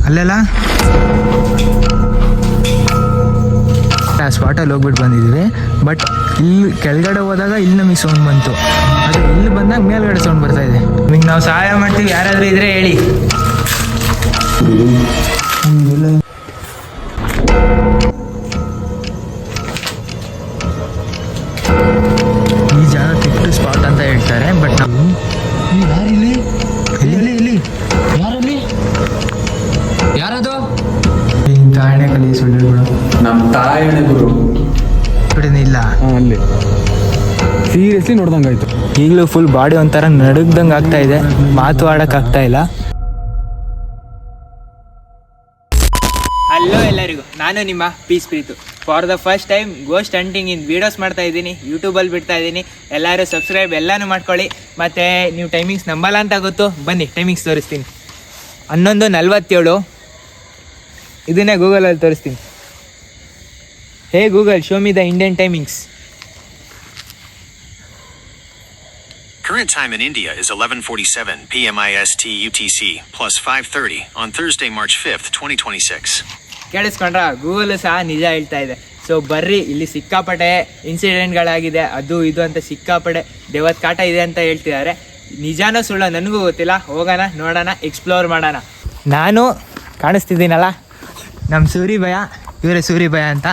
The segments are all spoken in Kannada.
ಅಲ್ಲೆಲ್ಲ ಆ ಸ್ಪಾಟಲ್ಲಿ ಹೋಗ್ಬಿಟ್ಟು ಬಂದಿದ್ದೀವಿ. ಬಟ್ ಇಲ್ಲಿ ಕೆಳಗಡೆ ಹೋದಾಗ ಇಲ್ಲಿ ನಮಗೆ ಸೌಂಡ್ ಬಂತು, ಅದು ಇಲ್ಲಿ ಬಂದಾಗ ಮೇಲ್ಗಡೆ ಸೌಂಡ್ ಬರ್ತಾ ಇದೆ. ನಿಮಗೆ ನಾವು ಸಹಾಯ ಮಾಡ್ತೀವಿ, ಯಾರಾದರೂ ಇದ್ರೆ ಹೇಳಿ. ಈ ಜಾಗ ಕೆಟ್ಟ ಸ್ಪಾಟ್ ಅಂತ ಹೇಳ್ತಾರೆ. ಬಟ್ ನಾವು ಯಾರಿಲ್ಲಿ ಇಲ್ಲಿ ಯಾರಲ್ಲಿ ಯಾರದು ತಾಯಣೆ ಕಲಿ ಸುಳ್ಳುಗಳು ನಮ್ಮ ತಾಯಣೆ ಗುರು ಇಲ್ಲ ಅಲ್ಲಿ ಸೀರಿಯಸ್ಲಿ ನೋಡ್ದಂಗಾಯ್ತು. ಈಗಲೂ ಫುಲ್ ಬಾಡಿ ಒಂಥರ ನಡುಗ್ದಂಗೆ ಆಗ್ತಾ ಇದೆ, ಮಾತು ಆಡಕ್ ಆಗ್ತಾ ಇಲ್ಲ. ಹಲೋ ಎಲ್ಲರಿಗೂ, ನಾನು ನಿಮ್ಮ ಪೀಸ್ Preethu. For the first time ghost hunting in videos ಮಾಡ್ತಾ ಇದ್ದೀನಿ, ಯೂಟ್ಯೂಬಲ್ಲಿ ಬಿಡ್ತಾ ಇದ್ದೀನಿ. ಎಲ್ಲರೂ ಸಬ್ಸ್ಕ್ರೈಬ್ ಎಲ್ಲನೂ ಮಾಡ್ಕೊಳ್ಳಿ. ಮತ್ತು ನೀವು ಟೈಮಿಂಗ್ಸ್ ನಂಬಲ್ಲ ಅಂತ ಗೊತ್ತು, ಬನ್ನಿ ಟೈಮಿಂಗ್ಸ್ ತೋರಿಸ್ತೀನಿ. 11:47 ಇದನ್ನೇ ಗೂಗಲಲ್ಲಿ ತೋರಿಸ್ತೀನಿ. Hey Google, show me the Indian timings. Current time in India is 11:47 p.m. IST UTC plus 5:30 on Thursday, March 5th, 2026. ಕೇಳಿಸ್ಕೊಂಡ್ರ, Google ಸಹ ನಿಜ ಹೇಳ್ತಾ ಇದೆ. ಸೊ ಬರ್ರಿ, ಇಲ್ಲಿ ಸಿಕ್ಕಾಪಟ್ಟೆ ಇನ್ಸಿಡೆಂಟ್ಗಳಾಗಿದೆ, ಅದು ಇದು ಅಂತ ಸಿಕ್ಕಾಪಟ್ಟೆ ದೇವತ್ ಕಾಟ ಇದೆ ಅಂತ ಹೇಳ್ತಿದ್ದಾರೆ. ನಿಜಾನೋ ಸುಳ್ಳ ನನಗೂ ಗೊತ್ತಿಲ್ಲ. ಹೋಗೋಣ, ನೋಡೋಣ, ಎಕ್ಸ್ಪ್ಲೋರ್ ಮಾಡೋಣ. ನಾನು ಕಾಣಿಸ್ತಿದ್ದೀನಲ್ಲ, ನಮ್ಮ ಸೂರಿಭಯ, ಇವರೇ ಸೂರಿಭಯ ಅಂತ,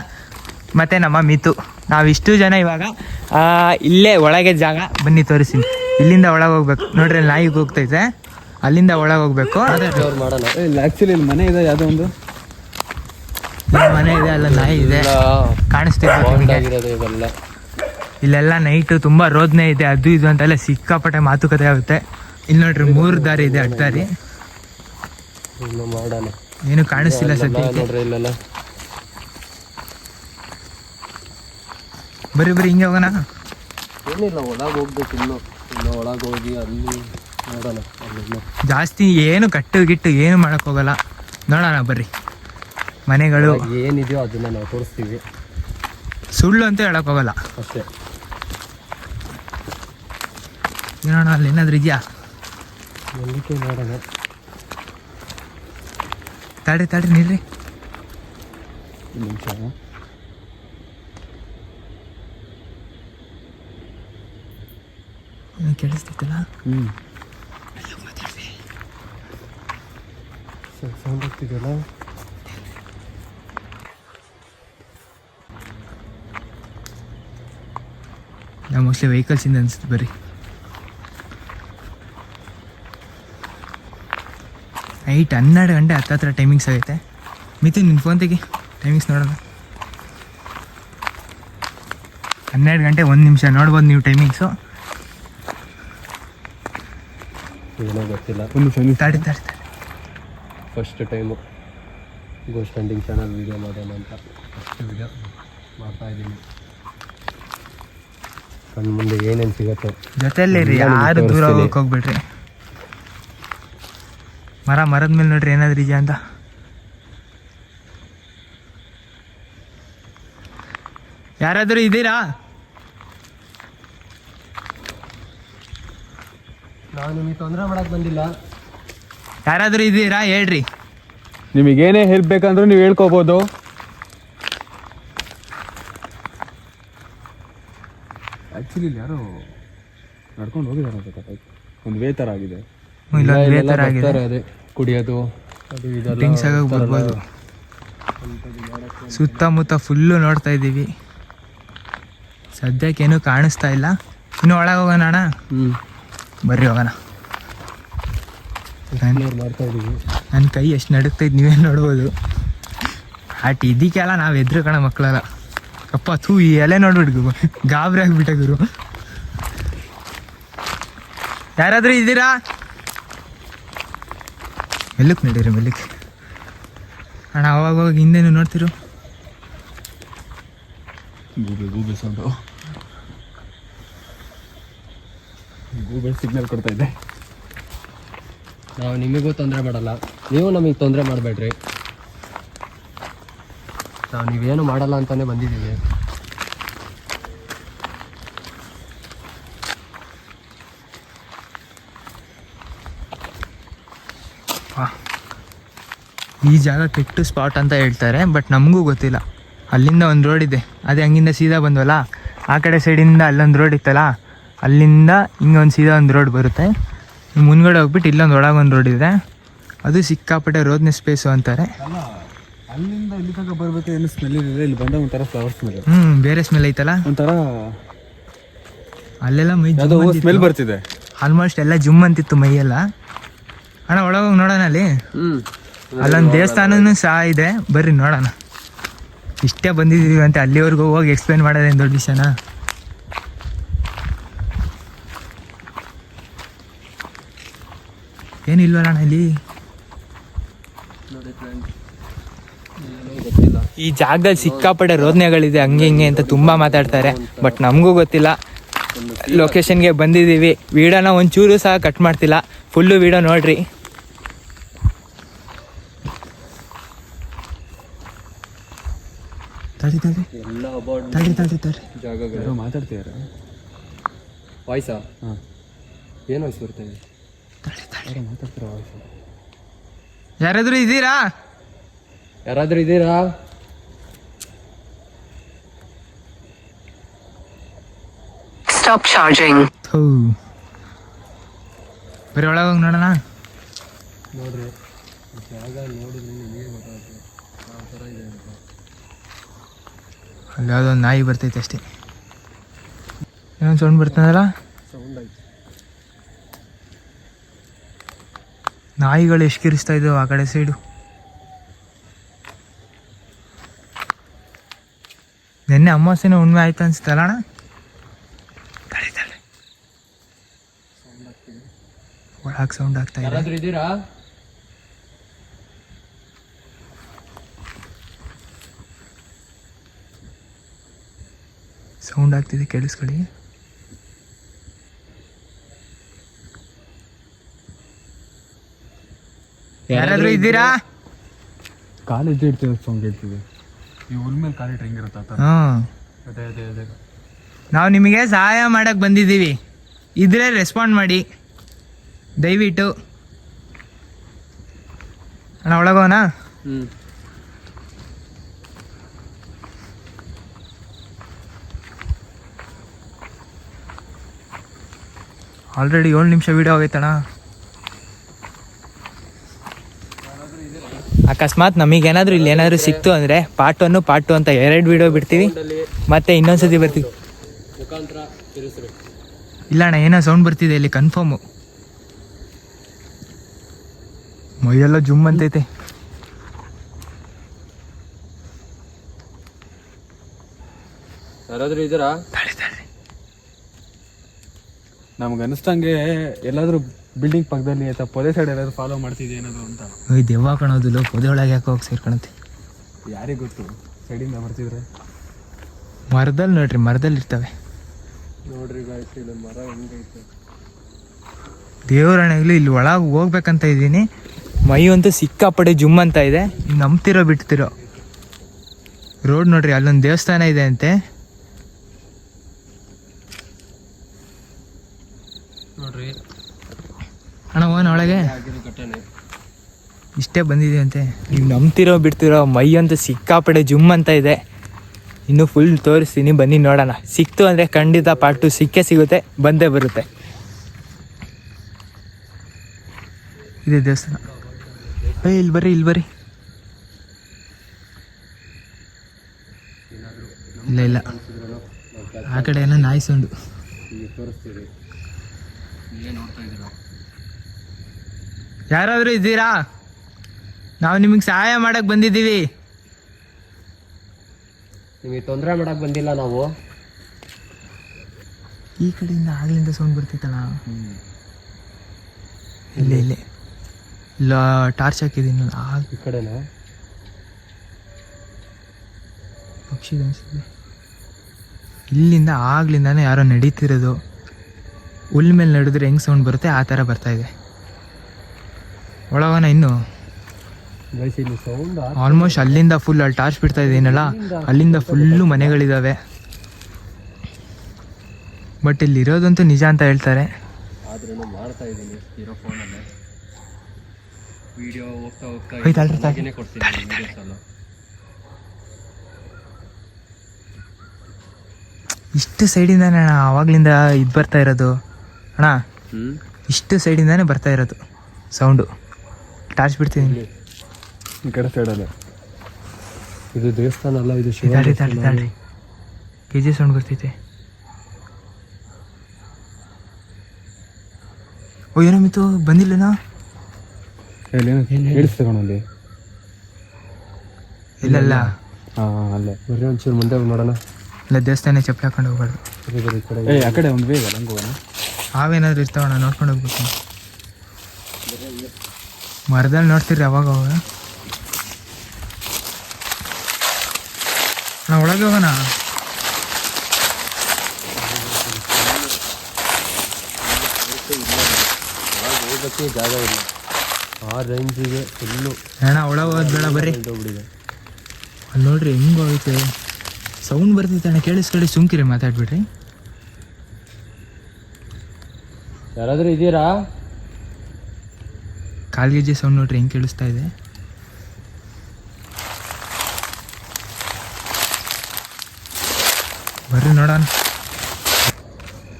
ಮತ್ತು ನಮ್ಮ ಮಿತು. ನಾವಿಷ್ಟು ಜನ ಇವಾಗ ಇಲ್ಲೇ ಒಳಗೆ ಜಾಗ. ಬನ್ನಿ ತೋರಿಸ್ತೀನಿ. ಇಲ್ಲಿಂದ ಒಳಗೆ ಹೋಗ್ಬೇಕು ನೋಡ್ರಿ, ಅಲ್ಲಿ ನಾಯಿಗೆ ಹೋಗ್ತೈತೆ, ಅಲ್ಲಿಂದ ಒಳಗೆ ಹೋಗ್ಬೇಕು. ಮಾಡೋಣ. ಆ್ಯಕ್ಚುಲಿ ಇಲ್ಲಿ ಮನೆ ಇದೆ, ಯಾವುದೋ ಒಂದು ಮನೆ ಇದೆ, ಅಲ್ಲ ನಾಯಿ ಇದೆ, ಕಾಣಿಸ್ತಿದೆ. ಇಲ್ಲೆಲ್ಲ ನೈಟು ತುಂಬ ರೋದನೆ ಇದೆ, ಅದು ಇದು ಅಂತೆಲ್ಲ ಸಿಕ್ಕಾಪಟ್ಟೆ ಮಾತುಕತೆ ಆಗುತ್ತೆ. ಇಲ್ಲಿ ನೋಡ್ರಿ 3 ದಾರಿ ಇದೆ, ಅಡ್ಡದಾರಿ. ಏನು ಕಾಣಿಸ್ತಿಲ್ಲ ಸದ್ಯಕ್ಕೆ. ಬರೀ ಹಿಂಗೆ ಹೋಗೋಣ. ಏನಿಲ್ಲ, ಒಳಗೆ ಹೋಗ್ಬೇಕು. ಇನ್ನು ಒಳಗೆ ಹೋಗಿ ಅಲ್ಲಿ ನೋಡೋಣ. ಜಾಸ್ತಿ ಏನು ಗಿಟ್ಟು ಏನು ಮಾಡಕ್ ಹೋಗಲ್ಲ, ನೋಡೋಣ ಬರ್ರಿ. ಮನೆಗಳು ಏನಿದೆಯೋ ಅದನ್ನ ನಾವು ತೋರಿಸ್ತೀವಿ, ಸುಳ್ಳು ಅಂತ ಹೇಳಕ್ ಹೋಗಲ್ಲ ಅಷ್ಟೇ. ನೋಡೋಣ, ಅಲ್ಲಿ ಏನಾದ್ರು ಇದೆಯಾ ನಂಬಿಕೆ ನೋಡೋಣ. ತಡ್ರಿ ನೀಡ್ರಿ, ನಿಮಿಷ. ಕೇಳಿಸ್ತೈತಲ್ಲ, ಸೌಂಡ್ ಆಗ್ತಿದೆಯಲ್ಲ. ನಾವು ಮೋಸ್ಟ್ಲಿ ವೆಹಿಕಲ್ಸ್ ಇಂದ ಅನ್ಸುತ್ತೆ. ಬರ್ರಿ, ನೈಟ್ 12 ಗಂಟೆ ಹತ್ತತ್ರ ಟೈಮಿಂಗ್ಸ್ ಆಗೈತೆ. ಮಿತು, ನಿನ್ನ ಫೋನ್ ತೆಗಿ, ಟೈಮಿಂಗ್ಸ್ ನೋಡೋಣ. 12 ಗಂಟೆ 1 ನಿಮಿಷ ನೋಡ್ಬೋದು ನೀವು ಟೈಮಿಂಗ್ಸು. ಏನೋ ಗೊತ್ತಿಲ್ಲ. ಒಂದು ತಡಿ first time ghost hunting channel video ಮಾಡೋಣ ಅಂತ ಫಸ್ಟ್ ವೀಡಿಯೋ ಮಾಡ್ತಾಯಿದ್ದೀನಿ. ಕಣ್ಣು ಮುಂದೆ ಏನೇನು ಸಿಗುತ್ತೆ ಜೊತೆಯಲ್ಲಿರಿ, ಯಾರು ದೂರ ಹೋಗ್ಬಿಡ್ರಿ. ಮರದ ಮೇಲೆ ನೋಡ್ರಿ ಏನಾದ್ರು ಇದೆಯಾ ಅಂತ. ಯಾರಾದರೂ ಇದ್ದೀರಾ? ನಾವು ನಿಮಗೆ ತೊಂದರೆ ಮಾಡಕ್ಕೆ ಬಂದಿಲ್ಲ. ಯಾರಾದರೂ ಇದ್ದೀರಾ ಹೇಳ್ರಿ. ನಿಮಗೇನೇ ಹೆಲ್ಪ್ ಬೇಕಂದ್ರೂ ನೀವು ಹೇಳ್ಕೋಬೋದು. ಆ್ಯಕ್ಚುಲಿ ಇಲ್ಲಿ ಯಾರೋ ನಡ್ಕೊಂಡು ಹೋಗಿದ್ದಾರೆ ಅಂತ, ಒಂದು ವೇ ಥರ ಆಗಿದೆ. ಅದೇ ಕುಡಿಯೋದು ಅದು ಇದೆಲ್ಲ ಬರ್ಬೋದು. ಸುತ್ತಮುತ್ತ ಫುಲ್ಲು ನೋಡ್ತಾ ಇದ್ದೀವಿ, ಸದ್ಯಕ್ಕೇನು ಕಾಣಿಸ್ತಾ ಇಲ್ಲ. ಇನ್ನು ಒಳಗೆ ಹೋಗೋಣ ಅಣ್ಣ. ಬರ್ರಿ ಹೋಗೋಣ. ಮಾಡ್ತಾ ಇದೀವಿ. ನನ್ನ ಕೈ ಎಷ್ಟು ನಡುಗ್ತೈತೆ ನೀವೇ ನೋಡ್ಬೋದು. ಇದಕ್ಕೆಲ್ಲ ನಾವು ಎದ್ರು ಕಣ ಮಕ್ಕಳಲ್ಲ. ಅಪ್ಪ ಥೂ, ಈ ಎಲೆ ನೋಡ್ಬಿಡ್ಗು, ಗಾಬರಿ ಆಗಿಬಿಟ್ಟ ಗುರು. ಯಾರಾದರೂ ಇದ್ದೀರಾ? ಮೆಲ್ಲಕ್ಕೆ ನಡೀರಿ, ಮೆಲ್ಲಕ್ಕೆ ಅಣ್ಣ. ಅವಾಗ ಹಿಂದೇನು ನೋಡ್ತಿರು. ಗೂಗಲ್ ಸೌಂಡು, ಗೂಗಲ್ ಸಿಗ್ನಲ್ ಕೊಡ್ತಾ ಇದೆ. ನಾವು ನಿಮಗೂ ತೊಂದರೆ ಮಾಡಲ್ಲ, ನೀವು ನಮಗೆ ತೊಂದರೆ ಮಾಡಬೇಡ್ರಿ. ನಾವು ನೀವೇನು ಮಾಡಲ್ಲ ಅಂತಾನೆ ಬಂದಿದ್ದೀವಿ. ಈ ಜಾಗ ಕೆಟ್ಟ ಸ್ಪಾಟ್ ಅಂತ ಹೇಳ್ತಾರೆ, ಬಟ್ ನಮಗೂ ಗೊತ್ತಿಲ್ಲ. ಅಲ್ಲಿಂದ ಒಂದು ರೋಡ್ ಇದೆ, ಅದೇ ಹಂಗಿಂದ ಸೀದಾ ಬಂದ್ವಲ್ಲ, ಆ ಕಡೆ ಸೈಡಿಂದ ಅಲ್ಲೊಂದು ರೋಡ್ ಇತ್ತಲ್ಲ, ಅಲ್ಲಿಂದ ಹಿಂಗೊಂದು ಸೀದಾ ಒಂದು ರೋಡ್ ಬರುತ್ತೆ. ಮುಂದ್ಗಡೆ ಹೋಗ್ಬಿಟ್ಟು ಇಲ್ಲೊಂದು ಒಳಗೊಂದು ರೋಡ್ ಇದೆ, ಅದು ಸಿಕ್ಕಾಪಟ್ಟೆ ರೋದ್ನೆ ಸ್ಪೇಸು ಅಂತಾರೆ. ಅಲ್ಲ ಅಲ್ಲಿಂದ ಇಲ್ಲಿ ತನಕ ಬರ್ಬೇಕು ಏನು ಸ್ಮೆಲ್ ಇಲ್ಲ, ಇಲ್ಲಿ ಬಂದ ಒಂಥರ ಫ್ಲವರ್ ಸ್ಮೆಲ್. ಬೇರೆ ಸ್ಮೆಲ್ ಐತಲ್ಲ ಒಂಥರ ಅಲ್ಲೆಲ್ಲ ಮೈ ಯಾವುದೋ ಸ್ಮೆಲ್ ಬರ್ತಿದೆ. ಆಲ್ಮೋಸ್ಟ್ ಎಲ್ಲ ಜುಮ್ ಅಂತಿತ್ತು ಮೈಯೆಲ್ಲ. ಅಣ್ಣ ಒಳಗೋಗಿ ನೋಡೋಣ, ಅಲ್ಲಿ ಅಲ್ಲೊಂದು ದೇವಸ್ಥಾನನೂ ಸಹ ಇದೆ, ಬರ್ರಿ ನೋಡೋಣ. ಇಷ್ಟೇ ಬಂದಿದ್ದೀವಿ ಅಂತ ಅಲ್ಲಿವರೆಗೂ ಹೋಗಿ ಎಕ್ಸ್ಪ್ಲೇನ್ ಮಾಡೋದೇನು ದೊಡ್ಡ ವಿಷಯನಾ? ಏನಿಲ್ವಲ್ಲ ಇಲ್ಲಿ. ಈ ಜಾಗದಲ್ಲಿ ಸಿಕ್ಕಾಪಟ್ಟೆ ರೋದನೆಗಳಿದೆ, ಹಂಗೆ ಹಿಂಗೆ ಅಂತ ತುಂಬ ಮಾತಾಡ್ತಾರೆ, ಬಟ್ ನಮಗೂ ಗೊತ್ತಿಲ್ಲ. ಲೊಕೇಶನ್ಗೆ ಬಂದಿದ್ದೀವಿ, ವೀಡಿಯೋನ ಒಂಚೂರು ಸಹ ಕಟ್ ಮಾಡ್ತಿಲ್ಲ, ಫುಲ್ಲು ವೀಡಿಯೋ ನೋಡ್ರಿ. ತಡಿ ಜಾಗಗಳು ಮಾತಾಡ್ತಿದ್ದಾರೆ. ವಾಯ್ಸಾ? ಹಾಂ, ಏನು ವಾಯ್ಸ್ ಬರ್ತದೆ? ಮಾತಾಡ್ತಾರೆ ವಾಯ್ಸ್. ಯಾರಾದ್ರೂ ಇದ್ದೀರಾ? ಯಾರಾದರೂ ಇದ್ದೀರಾ? Stop charging. ಬರೀ ಒಳಗೋಗಿ ನೋಡೋಣ. ನೋಡ್ರಿ, ಜಾಗ ನೋಡಿದ್ರೆ ನಿಮಗೆ ಗೊತ್ತಾಗುತ್ತೆ ಯಾವ ಥರ ಇದೆ ಅಂತ. ಅಲ್ಲಿ ಯಾವುದೋ ಒಂದು ನಾಯಿ ಬರ್ತೈತೆ ಅಷ್ಟೇ. ಏನೊಂದು ಸೌಂಡ್ ಬರ್ತದಲ್ಲ, ಸೌಂಡ್ ಆಯ್ತು. ನಾಯಿಗಳು ಎಷ್ಟು ಕಿರಿಸ್ತಾ ಇದ್ದವು ಆ ಕಡೆ ಸೈಡು. ನಿನ್ನೆ ಅಮಾವಾಸ್ಯೆನ ಹುಣ್ಣಿಮೆ ಆಯ್ತು ಅನ್ಸುತ್ತಲ್ಲ ಅಣ್ಣ? ಒಳಗೆ ಸೌಂಡ್ ಆಗ್ತಾ ಇದೆ. ಯಾರಾದರೂ ಇದ್ದೀರಾ? ಸೌಂಡ್ ಆಗ್ತಿದೆ, ಕೇಳಿಸ್ಕೊಳ್ಳಿ. ಯಾರಾದ್ರೂ ಇದ್ದೀರಾ? ಕಾಲೇಜ್ ಇಡ್ತೀವಿ ಸೌಂಡ್ ಹೇಳ್ತೀವಿ. ಈ ಹುಲ್ ಮೇಲೆ ಕಾಲಿಟ್ರೆ ಹೆಂಗಿರುತ್ತೆ ಆ ಥರ. ಅದೇ ಅದೇ ಅದೇ ನಾವು ನಿಮಗೆ ಸಹಾಯ ಮಾಡಕ್ ಬಂದಿದ್ದೀವಿ, ಇದ್ರೆ ರೆಸ್ಪಾಂಡ್ ಮಾಡಿ ದಯವಿಟ್ಟು. ಅಣ್ಣ ಒಳಗೋಣ. ಆಲ್ರೆಡಿ 7 ನಿಮಿಷ ವೀಡಿಯೋ ಆಗೈತಣ್ಣ. ಅಕಸ್ಮಾತ್ ನಮಗೇನಾದರೂ ಇಲ್ಲಿ ಏನಾದರೂ ಸಿಕ್ತು ಅಂದರೆ ಪಾರ್ಟ್ 1 ಪಾರ್ಟ್ 2 ಅಂತ 2 ವೀಡಿಯೋ ಬಿಡ್ತೀವಿ, ಮತ್ತೆ ಇನ್ನೊಂದ್ಸತಿ ಬರ್ತೀವಿ. ಮುಖಾಂತರ ತಿಳಿಸ್ರಿ. ಇಲ್ಲ ಅಣ್ಣ, ಏನೋ ಸೌಂಡ್ ಬರ್ತಿದೆ ಇಲ್ಲಿ ಕನ್ಫರ್ಮು. ಮೈಯೆಲ್ಲ ಜುಮ್ ಅಂತೈತೆ. ಯಾರಾದರೂ ಇದ್ದೀರಾ? ನಮ್ಗೆ ಅನಿಸ್ತಂಗೆ ಎಲ್ಲಾದರೂ ಬಿಲ್ಡಿಂಗ್ ಪಕ್ಕದಲ್ಲಿ ಅಥವಾ ಪೊದೆ ಸೈಡ್ ಎಲ್ಲಾದರೂ ಫಾಲೋ ಮಾಡ್ತಿದ್ದೆ ಏನಾದ್ರು ಅಂತ. ಓಯ್ ದೆವ್ವ ಕಾಣೋದಿಲ್ಲ, ಪೊದೆ ಒಳಗೆ ಯಾಕೆ ಹೋಗಿ ಸೇರ್ಕೊಳತ್ತೆ. ಯಾರಿಗೆ ಗೊತ್ತು, ಸೈಡಿಂದ ಬರ್ತಿದ್ರೆ. ಮರದಲ್ಲಿ ನೋಡ್ರಿ, ಮರದಲ್ಲಿ ಇರ್ತವೆ. ನೋಡ್ರಿ ಗಾಯ್ತು, ಇಲ್ಲೊಂದು ಮರ ಹೆಂಗೈತೆ. ದೇವರಣೆಗಳು ಇಲ್ಲಿ ಒಳಗೆ ಹೋಗ್ಬೇಕಂತ ಇದ್ದೀನಿ. ಮೈ ಅಂತೂ ಸಿಕ್ಕಾಪಡೆ ಜುಮ್ ಅಂತ ಇದೆ. ನಂಬ್ತಿರೋ ಬಿಡ್ತಿರೋ ರೋಡ್ ನೋಡ್ರಿ, ಅಲ್ಲೊಂದು ದೇವಸ್ಥಾನ ಇದೆ ಅಂತೆ. ನೋಡ್ರಿ ಅಣ್ಣ ಹೋಗೋಣ ಒಳಗೆ. ಆಗಿರೋ ಘಟನೆ ಇಷ್ಟೇ ಬಂದಿದೆ ಅಂತೆ. ನೀವು ನಂಬ್ತಿರೋ ಬಿಡ್ತಿರೋ ಮೈ ಅಂತೂ ಸಿಕ್ಕಾಪಡೆ ಜುಮ್ ಅಂತ ಇದೆ. ಇನ್ನೂ ಫುಲ್ ತೋರಿಸ್ತೀನಿ, ಬನ್ನಿ ನೋಡೋಣ. ಸಿಕ್ತು ಅಂದರೆ ಖಂಡಿತ ಪಾರ್ಟ್ 2 ಸಿಕ್ಕೇ ಸಿಗುತ್ತೆ, ಬಂದೇ ಬರುತ್ತೆ. ಇದೆ ದೇವಸ್ಥಾನ. ಇಲ್ಲಿ ಬರ್ರಿ, ಇಲ್ಲಿ ಬರ್ರಿ. ಇಲ್ಲ ಇಲ್ಲ, ಆ ಕಡೆ ಏನೋ ನಾಯಿ ಸೌಂಡು. ಈಗ ತೋರಿಸ್ತೀವಿ, ನೀವೇ ನೋಡ್ತಾ ಇದ್ದೀರಾ. ಯಾರಾದರೂ ಇದ್ದೀರಾ? ನಾವು ನಿಮಗೆ ಸಹಾಯ ಮಾಡಕ್ಕೆ ಬಂದಿದ್ದೀವಿ. ನಿಮಗೆ ತೊಂದರೆ ಮಾಡಕ್ಕೆ ಬಂದಿಲ್ಲ ನಾವು. ಈ ಕಡೆಯಿಂದ ಆಗ್ಲಿಂದ ಸೌಂಡ್ ಬರ್ತಿತ್ತಲ್ಲ. ಇಲ್ಲೇ ಇಲ್ಲೇ ಇಲ್ಲ, ಟಾರ್ಚ್ ಹಾಕಿದ್ದೀನಿ. ಈ ಕಡೆನಾ ಪಕ್ಷಿ ಅನಿಸಿದೆ. ಇಲ್ಲಿಂದ ಆಗ್ಲಿಂದಾನೇ ಯಾರೋ ನಡೀತಿರೋದು. ಹುಲ್ ಮೇಲೆ ನಡೆದ್ರೆ ಹೆಂಗೆ ಸೌಂಡ್ ಬರುತ್ತೆ ಆ ಥರ ಬರ್ತಾಯಿದೆ. ಒಳಗೋಣ ಇನ್ನು. ಇಲ್ಲಿ ಸೌಂಡ್ ಆಲ್ಮೋಸ್ಟ್ ಅಲ್ಲಿಂದ ಫುಲ್ ಅಲ್ಲಿ ಟಾರ್ಚ್ ಬಿಡ್ತಾ ಇದ್ದೀನಲ್ಲ, ಅಲ್ಲಿಂದ ಫುಲ್ಲು ಮನೆಗಳಿದ್ದಾವೆ. ಬಟ್ ಇಲ್ಲಿ ಇರೋದಂತೂ ನಿಜ ಅಂತ ಹೇಳ್ತಾರೆ. ಆದ್ರೂ ಮಾಡ್ತಾ ಇದ್ದೀನಿ ಇರೋ ಫೋನಲ್ಲಿ. ವಿಡಿಯೋ ಹೋಗ್ತಾ ಹೋಗ್ತಾ ಹೋಯ್ತು ಅಲ್ರಿ ತಾಳಿ. ಹಾಗೇನೆ ಕೊಡ್ತೀನಿ videos ಎಲ್ಲ. ಇಷ್ಟು ಸೈಡಿಂದಾನೆ ಅಣ್ಣ ಆವಾಗ್ಲಿಂದ ಇದು ಬರ್ತಾ ಇರೋದು ಅಣ್ಣ. ಇಷ್ಟು ಸೈಡಿಂದಾನೆ ಬರ್ತಾ ಇರೋದು ಸೌಂಡು. ಟಾರ್ಚ್ ಬಿಡ್ತೀನಿ. ಈ ಕಡೆ ಸೈಡಲ್ಲೇ ಇದು ದೇವಸ್ಥಾನ ಅಲ್ಲ, ಇದು ಶಿವ ತಾಳಿ ದೇವಸ್ಥಾನ. ತಾಳಿ ಕೆಜಿ ಸೌಂಡ್ ಬರ್ತೈತೆ. ಓ ಏನೋ ಮಿತ್ತು ಬಂದಿಲ್ಲನಾ? ಹೇಳಿಸ್ತಗೊಂಡು ಇಲ್ಲ ಹಾಂ ಅಲ್ಲೇ ಬರ್ರಿ ಒಂಚೂರು ಮುಂದೆ ಹೋಗಿ ನೋಡೋಣ. ಇಲ್ಲ ದೇವಸ್ಥಾನ ಚಪ್ಪಲಿ ಹಾಕೊಂಡು ಹೋಗ್ಬಾರ್ದು. ಈ ಕಡೆ ಆ ಕಡೆ ಒಂದು ಬೇಗ ಹಂಗೆ ಹೋಗೋಣ. ಹಾವೇನಾದ್ರು ಇರ್ತಾವಣ್ಣ ನೋಡ್ಕೊಂಡು ಹೋಗ್ಬೇಕು. ಮರದಲ್ಲಿ ನೋಡ್ತೀರಿ ಅವಾಗ ಅವಾಗ. ನಾ ಒಳಗೆ ಹೋಗೋಣ. ಹೋಗೋಕ್ಕೆ ಜಾಗ ಇಲ್ಲ, ಆ ರೇಂಜಿಗೆ ಫುಲ್ಲು ಅಣ್ಣ ಒಳಗೆ ಹೋಗೋದು ಬೇಡ ಬರ್ರಿ. ಹೋಗ್ಬಿಟ್ಟಿದೆ. ಅಲ್ಲಿ ನೋಡ್ರಿ ಹೆಂಗೆ ಹೋಗುತ್ತೆ ಸೌಂಡ್ ಬರ್ತೈತೆ ಅಣ್ಣ. ಕೇಳಿಸ್ಕೊಳ್ಳಿ, ಸುಮ್ಕಿರಿ ಮಾತಾಡ್ಬಿಡ್ರಿ. ಯಾರಾದರೂ ಇದ್ದೀರಾ? ಕಾಲ್ಗೆಜ್ಜೆ ಸೌಂಡ್ ನೋಡ್ರಿ ಹೆಂಗೆ ಕೇಳಿಸ್ತಾ ಇದೆ. ಬರ್ರಿ ನೋಡೋಣ.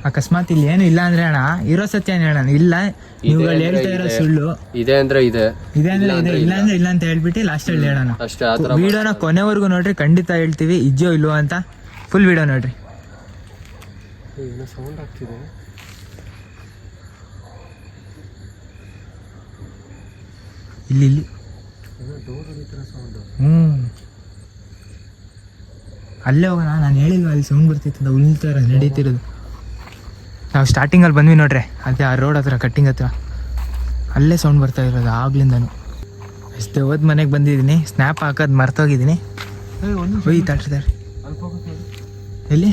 ಅಕಸ್ಮಾತ್ ಇಲ್ಲಿ ಏನು ಇಲ್ಲ ಅಂದ್ರೆ ಅಣ್ಣ ಇರೋ ಸತ್ಯ ಏನು ಹೇಳೋಣ. ಇಲ್ಲ ನೀವುಗಳು ಹೇಳ್ತಾ ಇರೋ ಸುಳ್ಳು. ಇದೆ ಅಂದ್ರೆ ಇದೆ, ಇದೆ ಅಂದ್ರೆ ಇದೆ, ಇಲ್ಲ ಅಂದ್ರೆ ಇಲ್ಲ ಅಂತ ಹೇಳ್ಬಿಟ್ಟು ಲಾಸ್ಟಲ್ಲಿ ಹೇಳೋಣ. ಅಷ್ಟೇ. ಆ ಥರ ವಿಡಿಯೋನ ಕೊನೆವರೆಗೂ ನೋಡ್ರಿ, ಖಂಡಿತ ಹೇಳ್ತೀವಿ ಇದ್ಯೋ ಇಲ್ವೋ ಅಂತ. ಫುಲ್ ವಿಡಿಯೋ ನೋಡ್ರಿ. ಏನೋ ಸೌಂಡ್ ಆಗ್ತಿದೆ. ಇಲ್ಲಿ ಡೋರ್ ಹೊಡಿತಿರೋ ಸೌಂಡ್. ಅಲ್ಲೇ ಹೋಗೋಣ. ನಾನು ಹೇಳಿಲ್ವ ಅಲ್ಲಿ ಸೌಂಡ್ ಬರ್ತಿತ್ತು ಅಂತ. ಉಲ್ತಾರ ನಡೀತಿರೋದು. ನಾವು ಸ್ಟಾರ್ಟಿಂಗಲ್ಲಿ ಬಂದ್ವಿ ನೋಡ್ರಿ, ಅದೇ ಆ ರೋಡ್ ಹತ್ರ ಕಟ್ಟಿಂಗ್ ಹತ್ರ ಅಲ್ಲೇ ಸೌಂಡ್ ಬರ್ತಾ ಇರೋದು ಆಗ್ಲಿಂದನು. ಅಷ್ಟೇ ಹೋದ್ ಮನೆಗೆ ಬಂದಿದ್ದೀನಿ, ಸ್ನ್ಯಾಪ್ ಹಾಕೋದು ಮರ್ತೋಗಿದ್ದೀನಿ. ಹೋಯ್ ತಾಳ್ರಿ. ಎಲ್ಲಿ?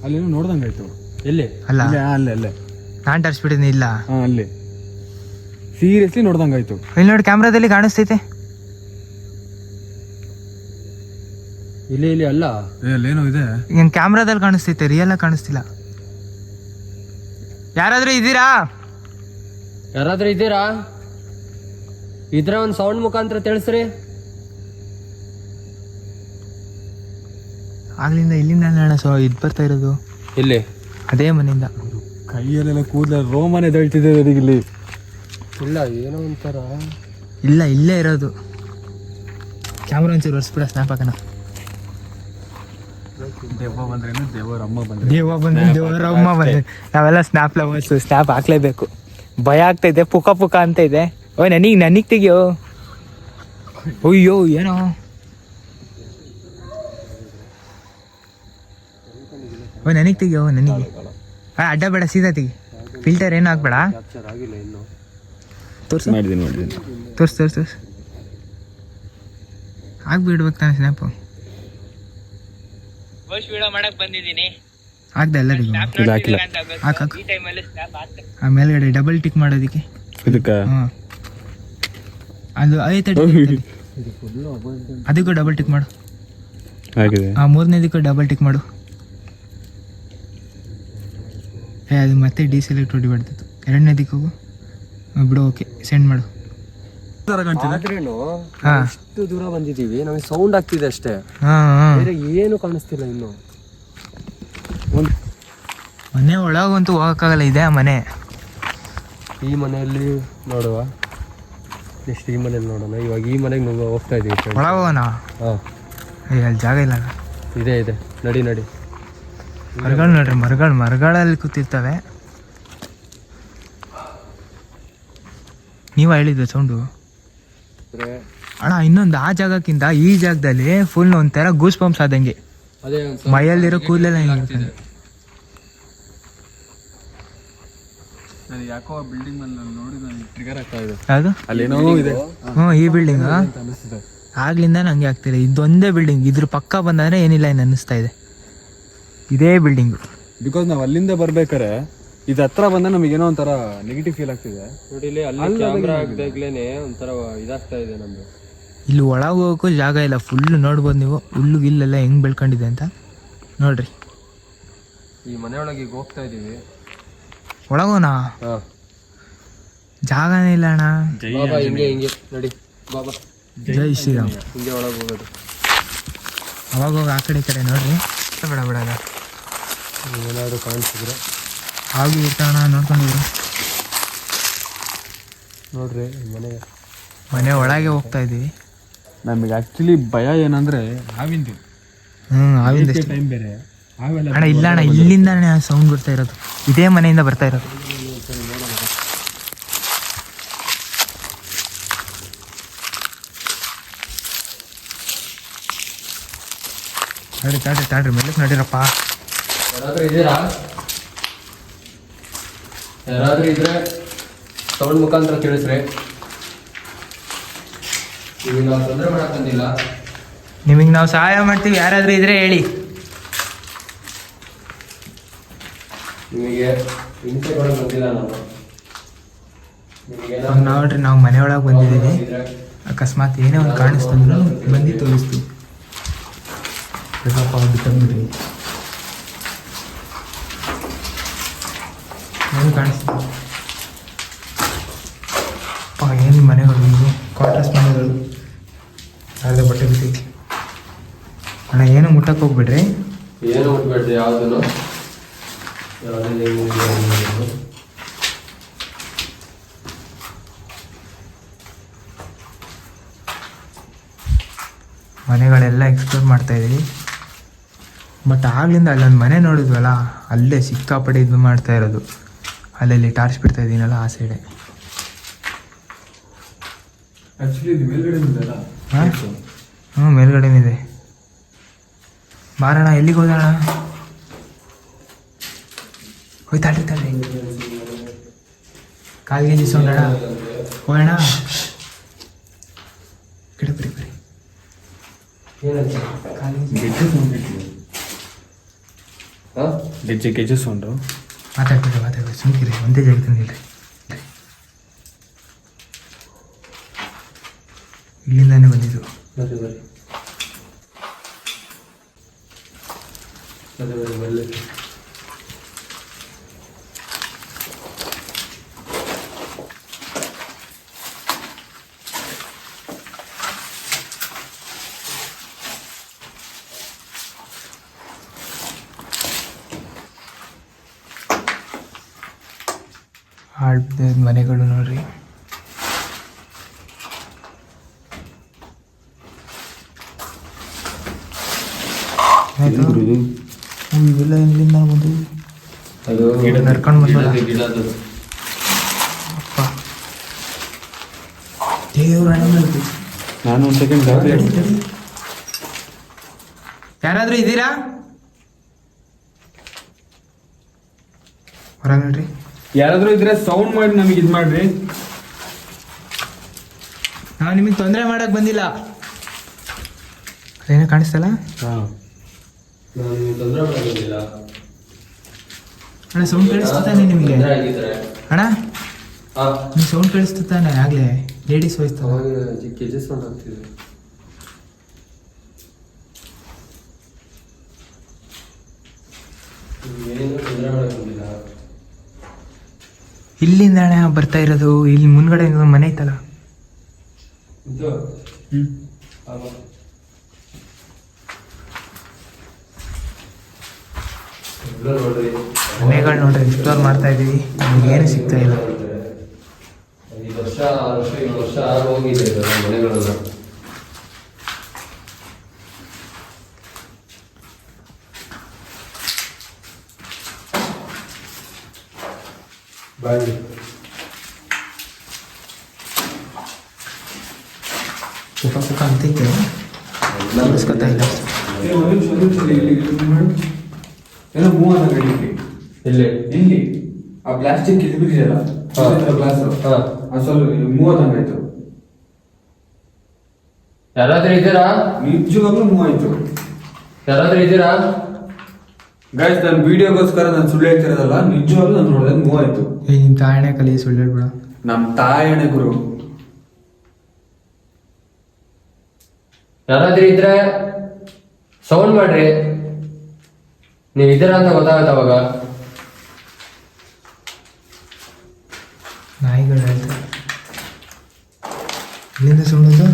ಅಲ್ಲೇನೋ ನೋಡ್ದಂಗೆ ಆಯ್ತು. ಎಲ್ಲಿ? ಅಲ್ಲ ಅಲ್ಲೇ ನಾನು ತರಿಸ್ಬಿಟ್ಟಿದ್ದೀನಿ. ಇಲ್ಲ ಹಾಂ ಅಲ್ಲೇ ಸೀರಿಯಸ್ಲಿ ನೋಡ್ದಂಗೆ ಆಯ್ತು. ಇಲ್ಲಿ ನೋಡಿ ಕ್ಯಾಮ್ರಾದಲ್ಲಿ ಕಾಣಿಸ್ತೈತೆ. ಇಲ್ಲಿ ಅಲ್ಲ, ಅಲ್ಲೇನೋ ಇದೆ. ಏನು ಕ್ಯಾಮ್ರಾದಲ್ಲಿ ಕಾಣಿಸ್ತೈತೆ, ರಿಯಲ್ ಆಗಿ ಕಾಣಿಸ್ತಿಲ್ಲ. ಯಾರಾದ್ರೂ ಇದ್ದೀರಾ? ಇದ್ರ ಒಂದು ಸೌಂಡ್ ಮುಖಾಂತರ ತಿಳಿಸ್ರಿ. ಆಗ್ಲಿಂದ ಇಲ್ಲಿಂದ ಅಣ್ಣ ಇದು ಬರ್ತಾ ಇರೋದು. ಇಲ್ಲಿ ಅದೇ ಮನೆಯಿಂದ. ಕೈಯಲ್ಲೆಲ್ಲ ಕೂದಲ ರೋಮನೆ ಎದ್ದೇಳ್ತಿದೆ ಇಲ್ಲಿ. ಇಲ್ಲ, ಏನೋ ಒಂಥರ. ಇಲ್ಲ ಇಲ್ಲೇ ಇರೋದು. ಕ್ಯಾಮ್ರಾ ಒಂಚೂರು ಒರೆಸ್ಬಿಡ, ಸ್ನ್ಯಾಪ್ ಹಾಕೋಣ. ದೆವ್ವ ಬಂದ್ರೇನು, ದೇವರ ಅಮ್ಮ ಬಂದ್ರೆ ದೇವ ಬಂದ್ರೆ ದೇವರ ಅಮ್ಮ ಬಂದ್ರೆ ನಾವೆಲ್ಲ ಸ್ನ್ಯಾಪ್ ಲವರ್ಸು. ಸ್ನ್ಯಾಪ್ ಹಾಕ್ಲೇಬೇಕು. ಭಯ ಆಗ್ತೈತೆ, ಪುಕ ಪುಕ ಅಂತ ಇದೆ. ಓಯ್ ನನಗೆ ತೆಗಿಯೋ. ಅಯ್ಯೋ ಏನೋ ನನಗೆ ತೆಗಿಯೋ. ನನಗೆ ಅಡ್ಡ ಬೇಡ, ಸೀದಾ ತೆಗಿ. ಫಿಲ್ಟರ್ ಏನು ಹಾಕ್ಬೇಡ. ಕ್ಯಾಪ್ಚರ್ ಆಗಿಲ್ಲ ಇನ್ನು. ತೋರ್ಸು ಮಾಡಿದ್ದೀನಿ ತೋರ್ಸು ಆಗ್ಬಿಡ್ಬೇಕು ತಾನೆ ಸ್ನ್ಯಾಪು. ವಿಡಿಯೋ ಮಾಡಕ್ ಬಂದಿದ್ದೀನಿ. ಆಗ್ದ ಎಲ್ಲರಿಗೂ ಹಾಕ. ಆ ಮೇಲ್ಗಡೆ ಡಬಲ್ ಟಿಕ್ ಮಾಡೋದಕ್ಕೆ ಇದಕ್ಕೆ ಹಾಂ ಅದು ಐತೆ. ಅದಕ್ಕೂ ಡಬಲ್ ಟಿಕ್ ಮಾಡು. ಆಗಿದೆ. ಆ ಮೂರನೇದಕ್ಕೂ ಡಬಲ್ ಟಿಕ್ ಮಾಡು. ಅದು ಮತ್ತೆ ಡಿಸೆಲೆಕ್ಟ್ ಹೊಡಿಬಾರ್ದಿತ್ತು. ಎರಡನೇದಕ್ಕೆ ಹೋಗು, ಬಿಡು. ಓಕೆ, ಸೆಂಡ್ ಮಾಡು. ಆದ್ರೇನು ಹಾಂ ಇಷ್ಟು ದೂರ ಬಂದಿದ್ದೀವಿ, ನಮಗೆ ಸೌಂಡ್ ಆಗ್ತಿದೆ ಅಷ್ಟೇ, ಹಾಂ ಬೇರೆ ಏನು ಕಾಣಿಸ್ತಿಲ್ಲ ಇನ್ನು. ಮನೆ ಒಳಗಂತೂ ಹೋಗೋಕ್ಕಾಗಲ್ಲ. ಇದೆ ಆ ಮನೆ. ಈ ಮನೆಯಲ್ಲಿ ನೋಡುವ, ನೆಕ್ಸ್ಟ್ ಈ ಮನೇಲಿ ನೋಡೋಣ. ಇವಾಗ ಈ ಮನೆಗೆ ನಾವು ಹೋಗ್ತಾ ಇದೀವಿ. ಒಳಗೆ ಹೋಗೋಣ. ಹಾಂ, ಅಲ್ಲಿ ಜಾಗ ಇಲ್ಲ. ಇದೆ ನಡಿ. ಮರಗಳು ನೋಡ್ರಿ, ಮರಗಳಲ್ಲಿ ಕೂತಿರ್ತವೆ. ನೀವು ಹೇಳಿದ್ದು ಸೌಂಡು ಅಣ್ಣ. ಇನ್ನೊಂದು ಆ ಜಾಗಕ್ಕಿಂತ ಈ ಜಾಗದಲ್ಲಿ ಫುಲ್ ಒಂಥರ ಗೂಸ್ ಬಂಪ್ಸ್ ಆದಂಗೆ. ಅದೇ ಮೈಯಲ್ಲಿರೋ ಕೂದಲೆಲ್ಲ ಹಿಂಗಿರ್ತದೆ. ಯಾಕೋ ಬಿಲ್ಡಿಂಗ್ ಮೇಲೆ ನೋಡಿದ ಟ್ರಿಗರ್ ಆಗ್ತಾ ಇದೆ. ಯಾವುದು? ಅಲ್ಲೇನೋ ಇದೆ. ಈ ಬಿಲ್ಡಿಂಗ್ ಆಗ್ಲಿಂದ ನಂಗೆ ಆಗ್ತಿಲ್ಲ. ಇದೊಂದೇ ಬಿಲ್ಡಿಂಗ್. ಇದ್ರ ಪಕ್ಕ ಬಂದಾದ್ರೆ ಏನಿಲ್ಲ ಏನು ಅನ್ನಿಸ್ತಾ ಇದೆ. ಇದೇ ಬಿಲ್ಡಿಂಗು. ಬಿಕಾಸ್ ನಾವು ಅಲ್ಲಿಂದ ಬರ್ಬೇಕಾರೆ ಇದು ಹತ್ರ ಬಂದ ನಮಗೇನೋ ಒಂಥರ ನೆಗೆಟಿವ್ ಫೀಲ್ ಆಗ್ತಿದೆ. ನೋಡಿ, ಅಲ್ಲಿ ಕ್ಯಾಮ್ರಾ ಹಾಕ್ದಾಗ್ಲೇನೆ ಒಂಥರ ಇದಾಗ್ತಾ ಇದೆ ನಮ್ದು. ಇಲ್ಲಿ ಒಳಗೆ ಹೋಗೋಕ್ಕೂ ಜಾಗ ಇಲ್ಲ. ಫುಲ್ ನೋಡ್ಬೋದು ನೀವು, ಹುಲ್ಲು ಗಿಲ್ಲೆಲ್ಲ ಹೆಂಗೆ ಬೆಳ್ಕೊಂಡಿದೆ ಅಂತ ನೋಡ್ರಿ. ಈ ಮನೆಯೊಳಗೆ ಈಗ ಹೋಗ್ತಾ ಇದೀವಿ. ಒಳಗೋಣ. ಹಾಂ, ಜಾಗನೇ ಇಲ್ಲ ಅಣ್ಣ. ಬಾಬಾ ಹಿಂಗೆ ನೋಡಿ ಬಾಬಾ, ಜೈ ಶ್ರೀರಾಮ್. ಹಿಂಗೆ ಒಳಗೆ ಹೋಗೋದು. ಅವಾಗ ಹೋಗಿ ಆ ಕಡೆ ಈ ಕಡೆ ನೋಡ್ರಿ. ಬೇಡ ಬಿಡಲ್ಲ, ಏನಾದರೂ ಕಾಣಿಸಿದ್ರೆ ಆಗಿ ಇರ್ತಾಣ ನೋಡ್ಕೊಂಡಿದ್ರು. ನೋಡ್ರಿ ಮನೆ ಒಳಗೆ ಹೋಗ್ತಾ ಇದೀವಿ. ನಮಗೆ ಆ್ಯಕ್ಚುಲಿ ಭಯ ಏನಂದರೆ ಹಾವಿಂದು. ಆವಿಂದ ಟೈಮ್ ಬೇರೆ ಹಾವೆಲ್ಲ. ಅಣ್ಣ ಇಲ್ಲ ಅಣ್ಣ, ಇಲ್ಲಿಂದಾನೆ ಸೌಂಡ್ ಬರ್ತಾ ಇರೋದು, ಇದೇ ಮನೆಯಿಂದ ಬರ್ತಾ ಇರೋದು. ತಾಡ್ರಿ ಮೆಲ್ಲಕ್ಕೆ ನಡೀರಪ್ಪ. ಯಾರಾದ್ರೂ ಇದ್ರೆ ಸೌಂಡ್ ಮುಖಾಂತರ ತಿಳಿಸ್ರಿ. ಈಗ ನಾವು ತೊಂದರೆ ಮಾಡಕ್ ಬಂದಿಲ್ಲ, ನಿಮಗೆ ನಾವು ಸಹಾಯ ಮಾಡ್ತೀವಿ. ಯಾರಾದ್ರೂ ಇದ್ರೆ ಹೇಳಿ. ನಿಮಗೆ ಹಿಂಸೆ ಕೊಡಕ್ ಬಂದಿಲ್ಲ ನಾವು. ನೋಡ್ರಿ, ನಾವು ಮನೆ ಒಳಗೆ ಬಂದಿದ್ದೀವಿ. ಅಕಸ್ಮಾತ್ ಏನೇ ಒಂದು ಕಾಣಿಸ್ತಂದ್ರೆ ಬಂದು ತೋರಿಸ್ತೀವಿ. ಬಿಟ್ಟಂದ್ರಿ ಏನು ಕಾಣಿಸ್ತೀವಿ. ಏನು ಮನೆಗಳು ಇವು ಕ್ವಾರ್ಟರ್ಸ್ ಮನೆಗಳು. ಅರ್ಧ ಬಟ್ಟೆ ಬಿಟ್ಟೈತಿ ಅಣ್ಣ. ಏನು ಮುಟ್ಟಕ್ಕೆ ಹೋಗ್ಬಿಡ್ರಿ. ಏನು ಮುಟ್ಬೇಡ್ರಿ ಯಾವುದನ್ನು. ಮನೆಗಳೆಲ್ಲ ಎಕ್ಸ್ಪ್ಲೋರ್ ಮಾಡ್ತಾ ಇದೀವಿ. ಬಟ್ ಆಗ್ಲಿಂದ ಅಲ್ಲೊಂದು ಮನೆ ನೋಡಿದ್ವಲ್ಲ, ಅಲ್ಲೇ ಸಿಕ್ಕಾಪಟ್ಟೆ ಇದು ಮಾಡ್ತಾ ಇರೋದು. ಅಲ್ಲಲ್ಲಿ ಟಾರ್ಚ್ ಬಿಡ್ತಾ ಇದ್ದೀನಲ್ಲ ಆ ಸೈಡೆ. ಆ್ಯಕ್ಚುಲಿ ಇದು ಮೇಲ್ಗಡೆ ಇದೆಯಲ್ಲ. ಹಾಂ ಹ್ಞೂ, ಮೇಲ್ಗಡೆನಿದೆ. ಬಾರಣ, ಎಲ್ಲಿಗೆ ಹೋಗೋಣ? ಹೋಯ್ತಾಳ್ರಿ ತಾಳ್ರಿ, ಕಾಲ್ಗೆ ಸೌಂಡಣ. ಹೋಗೋಣ, ಕಡೆ ಬರಿ ಬರಿ. ಗೆಜ್ಜೆ ಸೌಂಡ್ ಇತ್ತು. ಗೆಜ್ಜೆ ಸೌಂಡು. ಮಾತಾಡ್ಬೇಡಿ ಸುಮ್ಕಿರಿ, ಒಂದೇ ಜಾಗದಲ್ಲಿ ನಿಲ್ರಿ. ಇಲ್ಲಿಂದಾನೆ ಬಂದಿದ್ದು. ಬರ್ರಿ ಹಾಳ್ದ ಮನೆಗಳು ನೋಡ್ರಿ. ಇವೆಲ್ಲ ಎಲ್ಲಿಂದ ಬಂದು ಅದು ನಡ್ಕೊಂಡು ಬಂದ. ಅಪ್ಪ ದೇವ್ರ, ನಾನು ಒಂದು ಸೆಕೆಂಡ್ ಯಾರಾದ್ರೂ ಇದ್ದೀರಾ? ಹೊರಗೆ ನೋಡ್ರಿ. ಯಾರಾದ್ರೂ ಇದ್ರೆ ಸೌಂಡ್ ಮಾಡಿ ನಮಗೆ ಇದು ಮಾಡ್ರಿ. ನಾವು ನಿಮಗೆ ತೊಂದರೆ ಮಾಡಕ್ ಬಂದಿಲ್ಲ. ಅದೇನೋ ಕಾಣಿಸ್ತಲ್ಲ ಹಾಂ, ನಾನು ತೊಂದರೆ ಮಾಡೋದಿಲ್ಲ. ಅಣ್ಣ, ಸೌಂಡ್ ಕೇಳಿಸ್ತಾನೆ ನಿಮಗೆ? ಅಣ್ಣ, ಹಾಂ, ನೀವು ಸೌಂಡ್ ಕೇಳಿಸ್ತಾನೆ? ಆಗ್ಲೇ ಲೇಡೀಸ್ ವಾಯ್ಸ್ ಅವಾಗ ಗೆಜ್ಜೆ ಸೌಂಡ್ ಆಗ್ತಿದೆ. ಏನು ತೊಂದರೆ ಮಾಡಕ್ ಬಂದಿಲ್ಲ. ಇಲ್ಲಿಂದ ಅಣ್ಣ ಬರ್ತಾ ಇರೋದು. ಇಲ್ಲಿ ಮುಂದ್ಗಡೆ ಒಂದು ಮನೆ ಐತಲ್ಲ. ಇದು ನೋಡ್ರಿ, ಮನೆಗಳು ನೋಡ್ರಿ, ಎಕ್ಸ್ಪ್ಲೋರ್ ಮಾಡ್ತಾ ಇದೀವಿ. ನಮ್ಗೆ ಏನು ಸಿಗ್ತಾ ಇಲ್ಲ. 5 ವರ್ಷ 6 ವರ್ಷ 7 ವರ್ಷ ಹೋಗಿದೆ ಮನೆಗಳೆಲ್ಲ. ಬಾಯ್ ಸುಖ ಅಂತೈತೆ, ನಮಸ್ಕೊತಾ ಇಲ್ಲ. ಏನೋ ಮೂವ್ ಆದಾಗ ಇಲ್ಲಿ ಇಲ್ಲಿ ಆ ಪ್ಲಾಸ್ಟಿಕ್ ಇದು ಬಿಟ್ಟಿದೆಯಲ್ಲ ಗ್ಲಾಸ್, ಸ್ವಲ್ಪ ಮೂವ್ ಆದಂಗಾಯ್ತು. ಯಾರಾದ್ರೂ ಇದ್ದೀರಾ? ನಿಜವಾಗ್ಲೂ ಮೂವ್ ಆಯ್ತು. ಯಾರಾದ್ರೂ ಇದ್ದೀರಾ? ಗೈಸ್, ನನ್ನ ವಿಡಿಯೋಗೋಸ್ಕರ ನಾನು ಸುಳ್ಳು ಹೇಳ್ತಿರೋದಲ್ಲ, ನಿಜವಾಗ್ಲೂ ನಾನು ನೋಡಿದಾಗ ಮೂವ್ ಆಯ್ತು. ನಿಮ್ಮ ತಾಯಣೆ ಕಲಿ ಸುಳ್ಳು ಹೇಳ್ಬೇಡ. ನಮ್ಮ ತಾಯಣೆ ಗುರು. ಯಾರಾದ್ರೂ ಇದ್ರೆ ಸೌಂಡ್ ಮಾಡ್ರಿ. ನೀವು ಇದ್ದೀರಾ ಅಂತ ಗೊತ್ತಾಗತ್ತ ಅವಾಗ. ನಾಯಿಗಳು ಹೇಳ್ತಾರೆ. ಇಲ್ಲಿಂದ ಸುಮ್ಮನೆ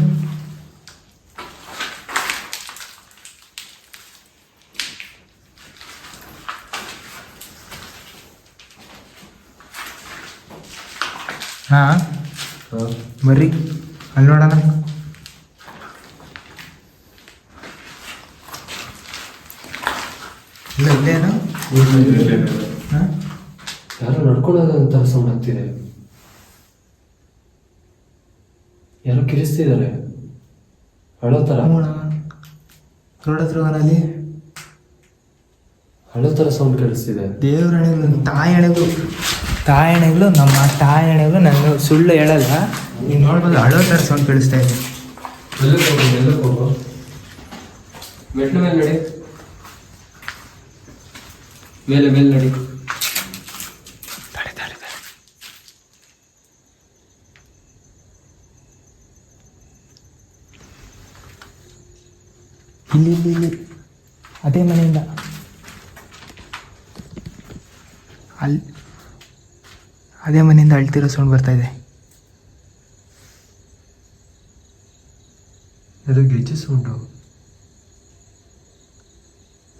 ಹಾಂ ಬರ್ರಿ ಅಲ್ಲಿ ನೋಡೋಣ. ಇಲ್ಲ ಇಲ್ಲೇನೋ ಹಾಂ ಯಾರೋ ನಡ್ಕೊಳ್ಳೋದು ಒಂಥರ ಸೌಂಡ್ ಆಗ್ತಿದೆ. ಯಾರೋ ಕಿರಿಸ್ತಿದ್ದಾರೆ ಹಳೋ ಥರ. ರೋಡ್ ಹತ್ರ ಅಲ್ಲಿ ಹಳೋ ಥರ ಸೌಂಡ್ ಕೇಳಿಸ್ತಿದೆ. ದೇವ್ರ ಹಣೆಗಳು, ತಾಯಿ ಹಣೆಗಳು ನಮ್ಮ ತಾಯಿ ಹಣೆಗಳು ನಾನು ಸುಳ್ಳು ಹೇಳಲ್ಲ. ನೀವು ನೋಡ್ಬೋದು ಹಳೋ ಥರ ಸೌಂಡ್ ಕೇಳಿಸ್ತಾ ಇದೆ. ಎಲ್ಲಕ್ಕೆ ಹೋಗು ಮೆಟ್ಲು ಮೇಲೆ ನಡಿ, ಮೇಲೆ ನಡಿ. ಇಲ್ಲಿ ಅದೇ ಮನೆಯಿಂದ ಅಲ್ಲಿ ಅದೇ ಮನೆಯಿಂದ ಅಳ್ತಿರೋ ಸೌಂಡ್ ಬರ್ತಾ ಇದೆ. ಅದು ಗೆಜ್ಜೆ ಸೌಂಡು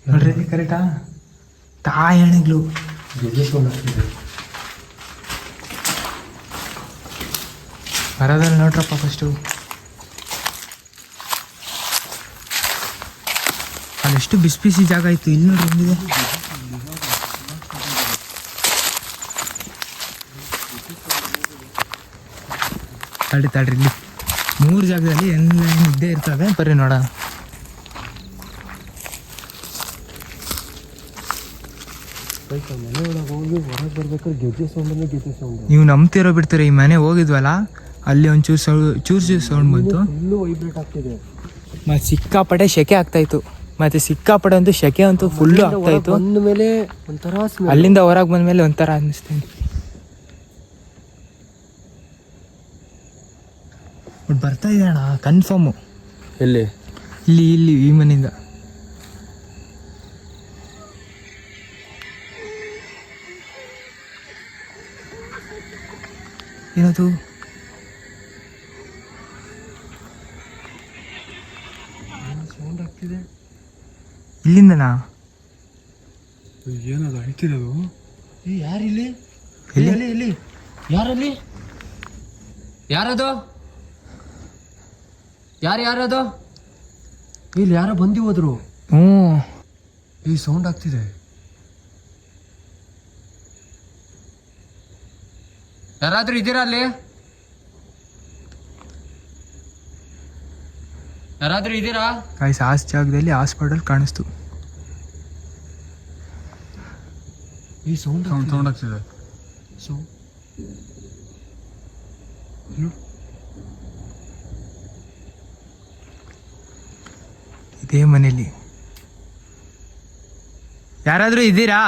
ನೋಡ್ರಿ ಕರೆಕ್ಟಾ? ತಾಯಿ ಹಣೆಗಳು ಗೆಜ್ಜೆ ಸೌಂಡ್ ಆಗ್ತಿದೆ. ಬರೋದಲ್ಲಿ ನೋಡ್ರಪ್ಪ ಫಸ್ಟು. ಅಲ್ಲೆಷ್ಟು ಬಿಸಿ ಬಿಸಿ ಜಾಗ ಇತ್ತು. ಇಲ್ಲಿ ನೋಡ್ರಿ ಹೆಂಗಿದೆ. ತಡ್ರಿ ಇಲ್ಲಿ 3 ಜಾಗದಲ್ಲಿ ಎಲ್ಲ ಇದ್ದೇ ಇರ್ತವೆ. ಬರ್ರಿ ನೋಡೋಣ. ಮನೆ ಒಳಗೆ ಹೋಗಿ ಹೊರಗೆ ಬರ್ಬೇಕಾದ್ರೆ ಗೆಜ್ಜೆ ಸೌಂಡ್. ನೀವು ನಂಬ್ತಿರೋ ಬಿಡ್ತೀರ, ಈ ಮನೆ ಹೋಗಿದ್ವಲ್ಲ ಅಲ್ಲಿ ಒಂಚೂರು ಚೂರು ಸೌಂಡ್ ಬಂತು. ಫುಲ್ಲು ವೈಬ್ರೇಟ್ ಆಗ್ತಿದೆ. ಮತ್ತು ಸಿಕ್ಕಾಪಟ್ಟೆ ಸೆಕೆ ಆಗ್ತಾಯಿತ್ತು. ಮತ್ತು ಸಿಕ್ಕಾಪಟ್ಟೆ ಅಂತೂ ಸೆಕೆ ಅಂತೂ ಫುಲ್ಲು ಆಗ್ತಾಯಿತ್ತು. ಬಂದಮೇಲೆ ಒಂಥರ ಅಲ್ಲಿಂದ ಹೊರಗೆ ಬಂದಮೇಲೆ ಒಂಥರ ಅನ್ನಿಸ್ತೀನಿ. ಬಟ್ ಬರ್ತಾ ಇದೆ ಅಣ್ಣ ಕನ್ಫರ್ಮು. ಎಲ್ಲಿ? ಇಲ್ಲಿ ಈ ಮನೆಯಿಂದ. ಏನದು? ಸೌಂಡ್ ಆಗ್ತಿದೆ ಇಲ್ಲಿಂದನಾ? ಏನದು ಅಳ್ತಿರೋದು? ಯಾರಿಲ್ಲಿ? ಎಲ್ಲಿ? ಯಾರಲ್ಲಿ? ಯಾರದು? ಯಾರದು? ಇಲ್ಲಿ ಯಾರೋ ಬಂದಿ ಹೋದ್ರು. ಹ್ಞೂ ಈ ಸೌಂಡ್ ಆಗ್ತಿದೆ. ಯಾರಾದ್ರೂ ಇದ್ದೀರಾ ಅಲ್ಲಿ? ಯಾರಾದ್ರೂ ಇದ್ದೀರಾ? ಗಾಯ್ಸ್ ಆ ಜಾಗದಲ್ಲಿ ಹಾಸ್ಪಿಟಲ್ ಕಾಣಿಸ್ತು. ಈ ಸೌಂಡ್ ಆಗ್ತಿದೆ. ಇದೇ ಮನೇಲಿ ಯಾರಾದ್ರೂ ಇದ್ದೀರಾ?